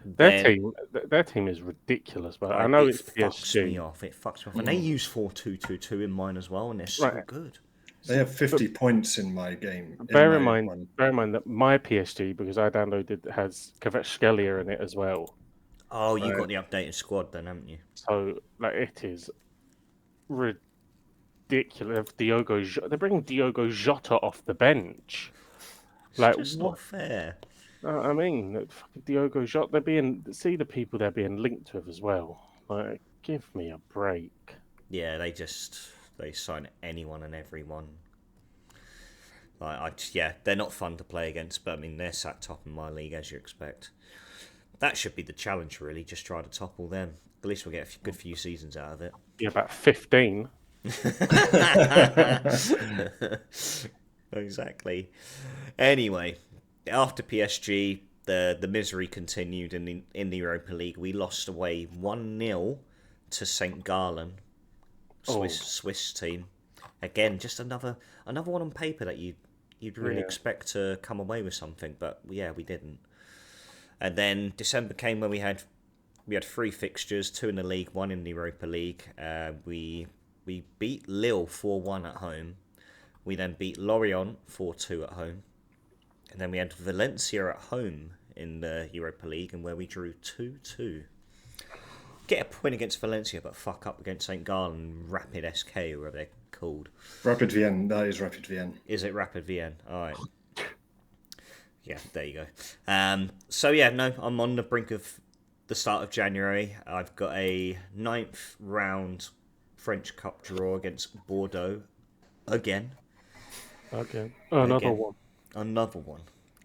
Their team is ridiculous, but I know it's PSG. It fucks me off. And they use 4-2-2-2 in mine as well, and they're so good. They have 50 points in my game. Bear in mind that my PSG, because I downloaded, has Kvaratskhelia in it as well. Oh, you got the updated squad then, haven't you? So, it is ridiculous. They're bringing Diogo Jota off the bench. It's just not fair. I mean, fucking Diogo Jota. See the people they're being linked with as well. Like, give me a break. Yeah, they sign anyone and everyone. They're not fun to play against, but I mean, they're sat top in my league, as you expect. That should be the challenge, really. Just try to topple them. At least we'll get a good few seasons out of it. Yeah, about 15. Exactly. Anyway, after PSG, the misery continued in the Europa League. We lost away 1-0 to St. Gallen, Swiss team. Again, just another one on paper that you'd really expect to come away with something, but we didn't. And then December came, where we had 3 fixtures, 2 in the league, 1 in the Europa League. We beat Lille 4-1 at home. We then beat Lorient 4-2 at home. And then we had Valencia at home in the Europa League, and where we drew 2-2. Get a point against Valencia, but fuck up against St. Gallen, Rapid SK, or whatever they're called. Rapid Vienna. That is Rapid Vienna. Is it Rapid Vienna? All right. Yeah, there you go. So yeah, no, I'm on the brink of the start of January. I've got a 9th round French Cup draw against Bordeaux again. Okay. Another one. Another one.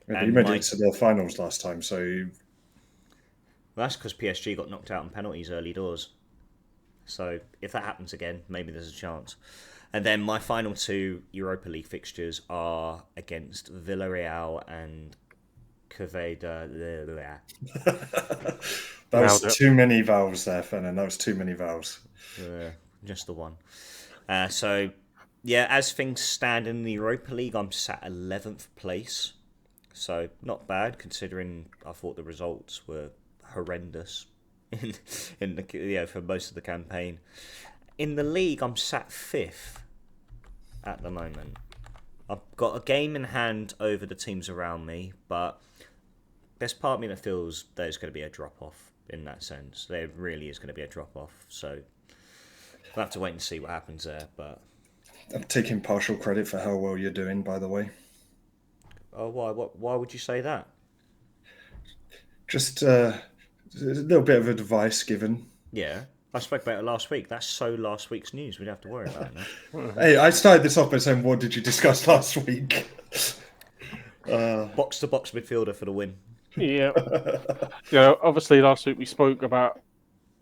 Yeah, you made it to the finals last time, so Well, that's because PSG got knocked out on penalties early doors. So if that happens again, maybe there's a chance. And then my final 2 Europa League fixtures are against Villarreal and Quevedo. That was too many vowels there, Fennan. That was too many vowels. Just the one. So, yeah, as things stand in the Europa League, I'm sat 11th place. So, not bad, considering I thought the results were horrendous for most of the campaign. In the league, I'm sat 5th at the moment. I've got a game in hand over the teams around me, but there's part of me that feels there's going to be a drop-off in that sense. There really is going to be a drop-off, so we'll have to wait and see what happens there. But I'm taking partial credit for how well you're doing, by the way. Oh, why? Why would you say that? Just a little bit of advice given. Yeah. I spoke about it last week. That's so last week's news. We don't have to worry about it now. Hey, I started this off by saying, what did you discuss last week? Box-to-box midfielder for the win. Yeah. Obviously last week we spoke about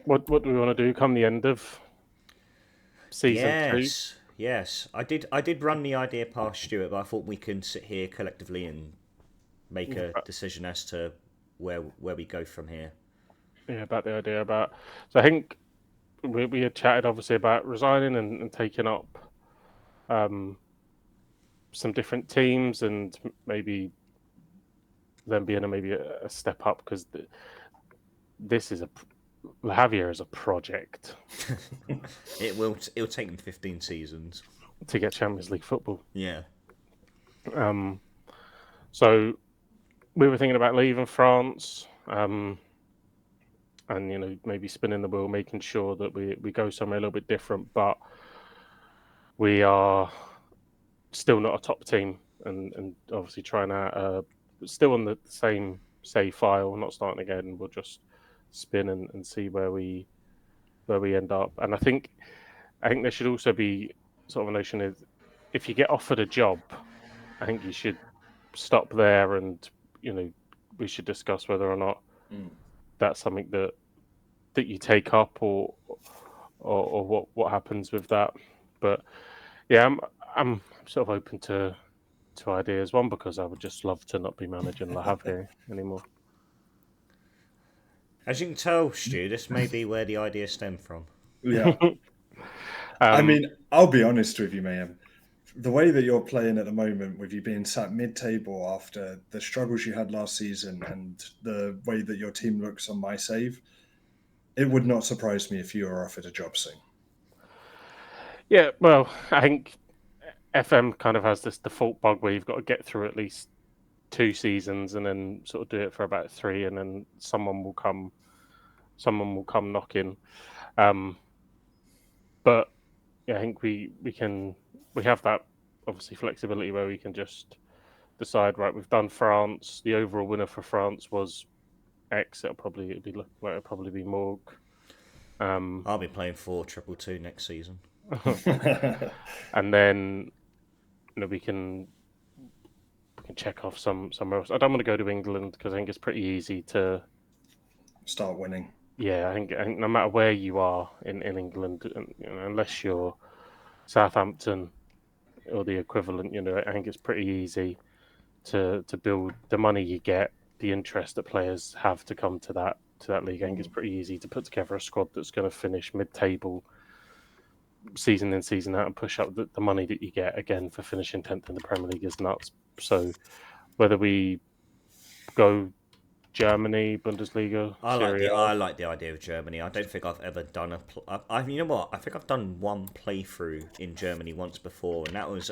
what do we want to do come the end of season 2. Yes. I did run the idea past Stuart, but I thought we can sit here collectively and make a decision as to where we go from here. Yeah, about the idea about... So I think we had chatted obviously about resigning and taking up some different teams and maybe then being a step up, because this is Javier is a project. It'll take them 15 seasons to get Champions League football. Yeah. So we were thinking about leaving France, and maybe spinning the wheel, making sure that we go somewhere a little bit different, but we are still not a top team, and obviously trying to still on the same save file, not starting again. We'll just spin and see where we end up. And I think there should also be sort of a notion is, if you get offered a job, I think you should stop there, and we should discuss whether or not that's something that you take up or what happens with that. But yeah, I'm sort of open to ideas. One, because I would just love to not be managing La Havre anymore. As you can tell, Stu, this may be where the idea stemmed from. Yeah. I mean, I'll be honest with you, Mayhem. The way that you're playing at the moment, with you being sat mid-table after the struggles you had last season and the way that your team looks on my save, it would not surprise me if you were offered a job soon. Yeah, well, I think FM kind of has this default bug where you've got to get through at least 2 seasons and then sort of do it for about 3, and then someone will come knocking. But yeah, I think we have that obviously flexibility where we can just decide, right, we've done France. The overall winner for France was X. It'll probably be Morg. I'll be playing for 222 next season. And then we can check off somewhere else. I don't want to go to England because I think it's pretty easy to start winning. Yeah, I think no matter where you are in England, unless you're Southampton or the equivalent, I think it's pretty easy to build the money you get, the interest that players have to come to that league. I think it's pretty easy to put together a squad that's going to finish mid-table season in, season out, and push up the money that you get again for finishing 10th in the Premier League is nuts. So whether we go Germany, Bundesliga, I like the idea of Germany. I don't think I've ever done you know what? I think I've done one playthrough in Germany once before, and that was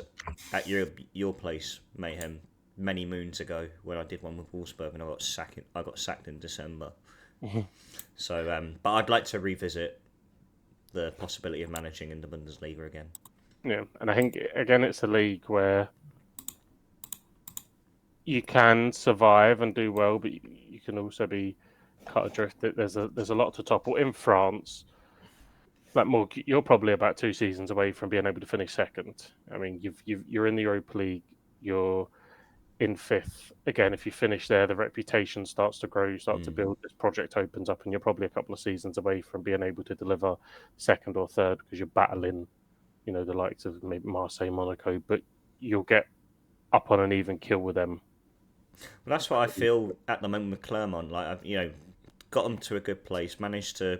at your place, Mayhem, many moons ago when I did one with Wolfsburg and I got sacked in December. So, but I'd like to revisit the possibility of managing in the Bundesliga again. Yeah, and I think again it's a league where you can survive and do well, but you can also be cut adrift. There's a lot to topple in France. Like Morg, you're probably about 2 seasons away from being able to finish second. I mean, you're in the Europa League. You're in fifth. Again, if you finish there, the reputation starts to grow. You start to build. This project opens up, and you're probably a couple of seasons away from being able to deliver second or third because you're battling, the likes of maybe Marseille, Monaco. But you'll get up on an even kill with them. Well, that's what I feel at the moment with Clermont. Like I've, got them to a good place, managed to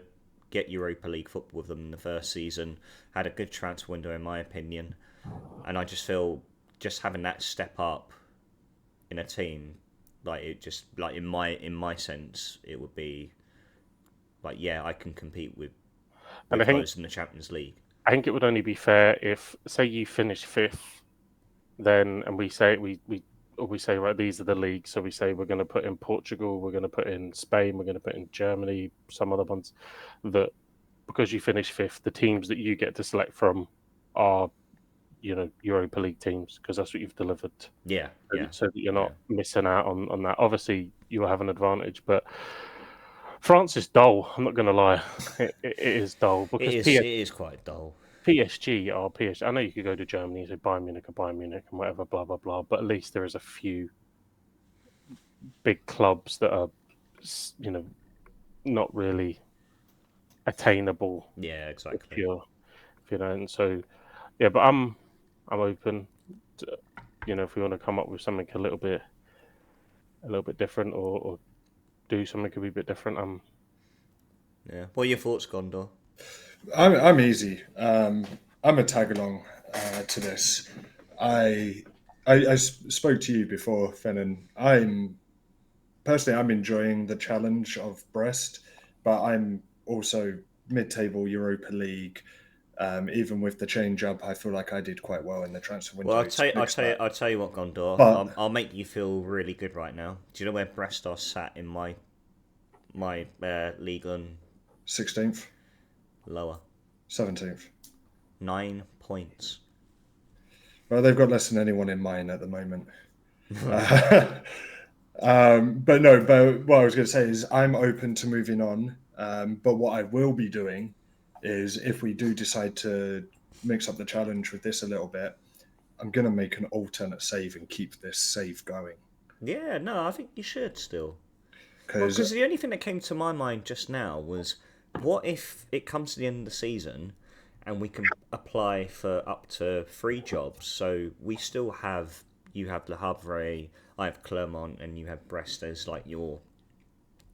get Europa League football with them in the first season, had a good transfer window in my opinion, and I just feel just having that step up in a team, like it just like in my sense, it would be like I can compete with those in the Champions League. I think it would only be fair if, say, you finish fifth, then and we say right, these are the leagues. So we say we're going to put in Portugal, we're going to put in Spain, we're going to put in Germany, some other ones. That because you finish fifth, the teams that you get to select from are, Europa League teams because that's what you've delivered. Yeah. So that you're not missing out on that. Obviously, you will have an advantage, but France is dull. I'm not going to lie, it is dull because it is quite dull. PSG are PSG. I know you could go to Germany, say Bayern Munich and whatever, blah blah blah. But at least there is a few big clubs that are, not really attainable. Yeah, exactly. If and so, but I'm open to, if we want to come up with something a little bit different or do something could be a bit different. Yeah. What are your thoughts, Gondor? I'm easy. I'm a tag along to this. I spoke to you before, Fennan. I'm enjoying the challenge of Brest, but I'm also mid-table Europa League. Even with the change up, I feel like I did quite well in the transfer window. Well, I'll tell you what, Gondor. I'll make you feel really good right now. Do you know where Brest are sat in my league on 16th? Lower. 17th. 9 points. Well, they've got less than anyone in mine at the moment. But what I was going to say is I'm open to moving on. But what I will be doing is if we do decide to mix up the challenge with this a little bit, I'm going to make an alternate save and keep this save going. Yeah, no, I think you should still. Because the only thing that came to my mind just now was, what if it comes to the end of the season and we can apply for up to 3 jobs? So we still have, you have Le Havre, I have Clermont, and you have Brest as like your,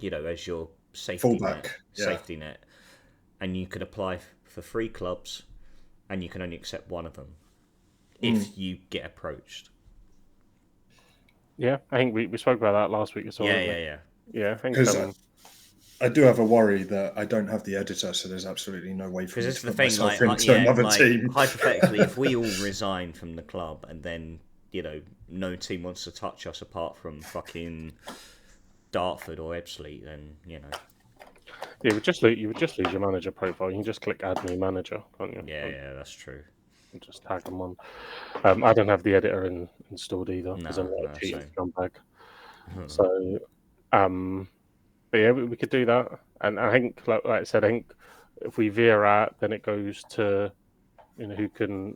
as your safety net. And you could apply for 3 clubs and you can only accept one of them if you get approached. Yeah, I think we spoke about that last week as well. Yeah, I think I do have a worry that I don't have the editor, so there's absolutely no way for me to put myself into another team. Hypothetically, if we all resign from the club and then, no team wants to touch us apart from fucking Dartford or Ebbsfleet, then, Yeah, you would just lose your manager profile. You can just click add new manager, can't you? Yeah, that's true. And just tag them on. I don't have the editor installed either because I'm not a cheating scumbag. So, but yeah, we could do that. And I think, like I said, I think if we veer out, then it goes to, who can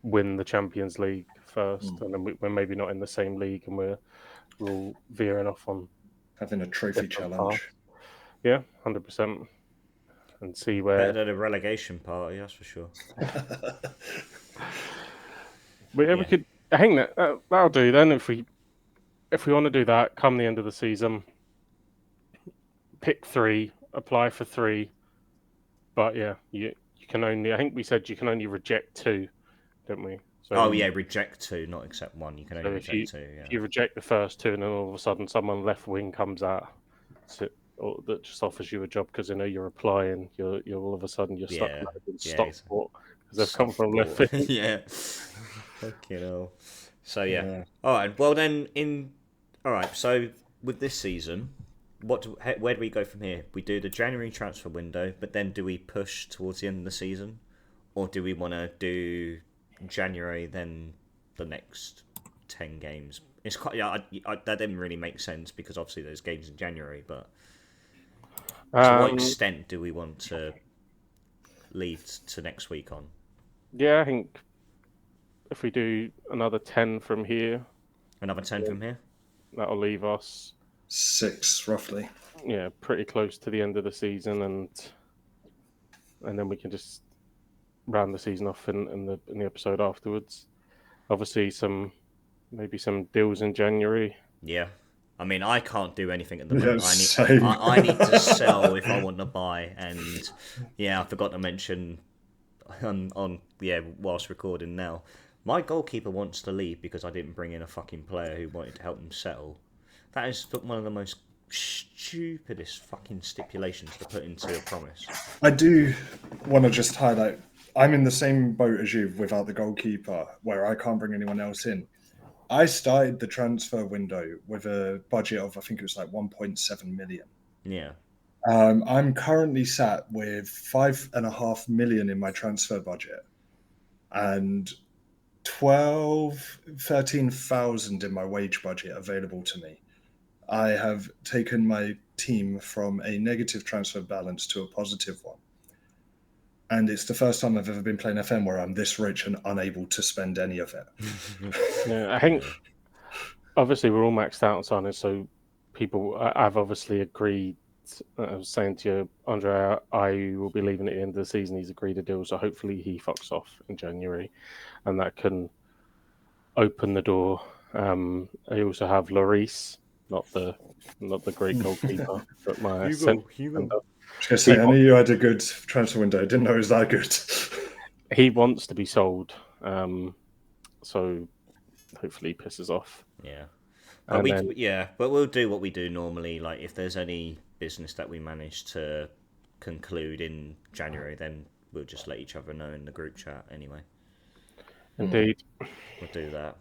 win the Champions League first, and then we're maybe not in the same league, and we're all veering off on having a trophy challenge. Path. Yeah, 100%, and see where better than a relegation party, that's for sure. But we could. I think that'll do then. If we want to do that, come the end of the season, pick 3, apply for 3. But yeah, you can only. I think we said you can only reject 2, didn't we? So, reject 2, not accept 1. You can only reject 2. Yeah. If you reject the first 2, and then all of a sudden someone left wing comes out, or that just offers you a job because they know you're applying, you're all of a sudden you're stuck in Stockport because they've come from left wing. Yeah. Fucking hell. So yeah. All right. Well then, all right. So with this season, where do we go from here? We do the January transfer window, but then do we push towards the end of the season, or do we want to do January then the next 10 games? It's quite that didn't really make sense because obviously there's games in January, but to what extent do we want to leave to next week on? Yeah, I think if we do another 10 from here, Another 10 from here, that'll leave us 6 roughly. Yeah, pretty close to the end of the season, and then we can just round the season off in the episode afterwards. Obviously, maybe some deals in January. Yeah. I mean, I can't do anything at the moment. Yeah, I need to sell if I want to buy. And yeah, I forgot to mention whilst recording now, my goalkeeper wants to leave because I didn't bring in a fucking player who wanted to help him settle. That is one of the most stupidest fucking stipulations to put into a promise. I do want to just highlight, I'm in the same boat as you without the goalkeeper, where I can't bring anyone else in. I started the transfer window with a budget of, I think it was like 1.7 million. Yeah. I'm currently sat with 5.5 million in my transfer budget and 13,000 in my wage budget available to me. I have taken my team from a negative transfer balance to a positive one. And it's the first time I've ever been playing FM where I'm this rich and unable to spend any of it. Yeah, I think obviously we're all maxed out on signings, so I've obviously agreed. I was saying to you, Andre, I will be leaving at the end of the season. He's agreed a deal, so hopefully he fucks off in January, and that can open the door. I also have Lloris, not the great goalkeeper, but my Hugo. I knew you had a good transfer window. I didn't know it was that good. He wants to be sold, so hopefully he pisses off. Yeah. But but we'll do what we do normally. Like if there's any business that we manage to conclude in January, then we'll just let each other know in the group chat anyway. Indeed. We'll do that.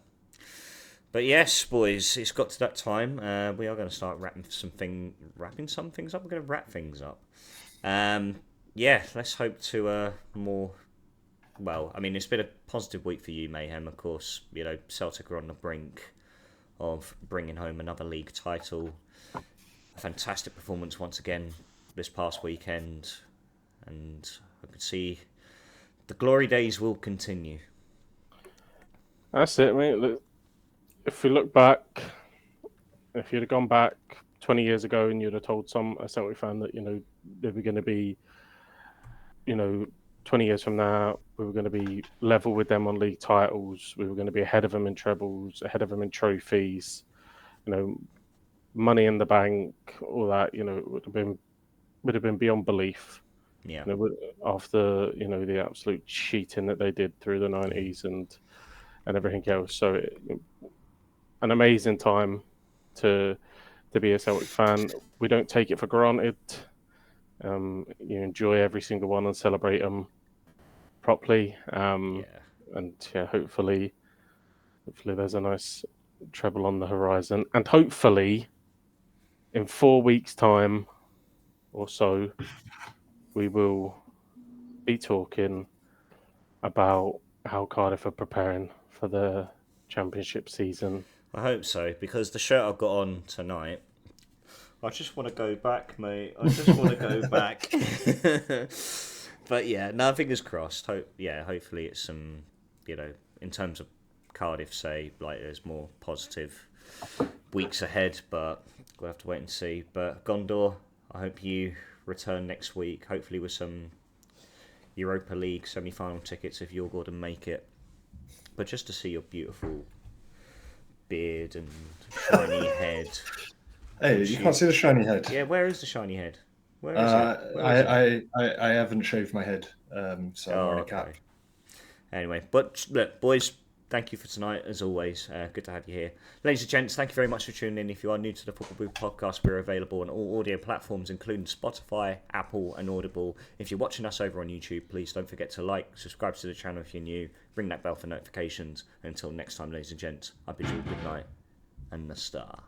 But yes, boys, it's got to that time. We are going to start wrapping some things up. We're going to wrap things up. Let's hope to more. Well, I mean, it's been a positive week for you, Mayhem. Of course, Celtic are on the brink of bringing home another league title. A fantastic performance once again this past weekend, and I could see the glory days will continue. That's it, mate. Look, if we look back, if you'd have gone back 20 years ago and you'd have told a Celtic fan that they were going to be 20 years from now, we were going to be level with them on league titles. We were going to be ahead of them in trebles, ahead of them in trophies, money in the bank, all that, it would have been beyond belief. Yeah. After, the absolute cheating that they did through the 90s and everything else. So an amazing time to be a Celtic fan. We don't take it for granted. You enjoy every single one and celebrate them properly. And hopefully there's a nice treble on the horizon. And hopefully in 4 weeks' time or so, we will be talking about how Cardiff are preparing for the championship season. I hope so, because the shirt I've got on tonight, I just want to go back, mate. I just want to go back. But yeah, fingers crossed. Hopefully it's some, in terms of Cardiff, there's more positive weeks ahead, but we'll have to wait and see. But Gondor, I hope you return next week, hopefully with some Europa League semi-final tickets if Djurgården make it. But just to see your beautiful beard and shiny head. Hey, you can't see the shiny head. Yeah, where is the shiny head? Where is it? I haven't shaved my head, so I'm wearing a cap. Anyway, but look, boys, thank you for tonight, as always. Good to have you here. Ladies and gents, thank you very much for tuning in. If you are new to the Football Booth podcast, we're available on all audio platforms, including Spotify, Apple, and Audible. If you're watching us over on YouTube, please don't forget to like, subscribe to the channel if you're new, ring that bell for notifications. And until next time, ladies and gents, I bid you good night and the star.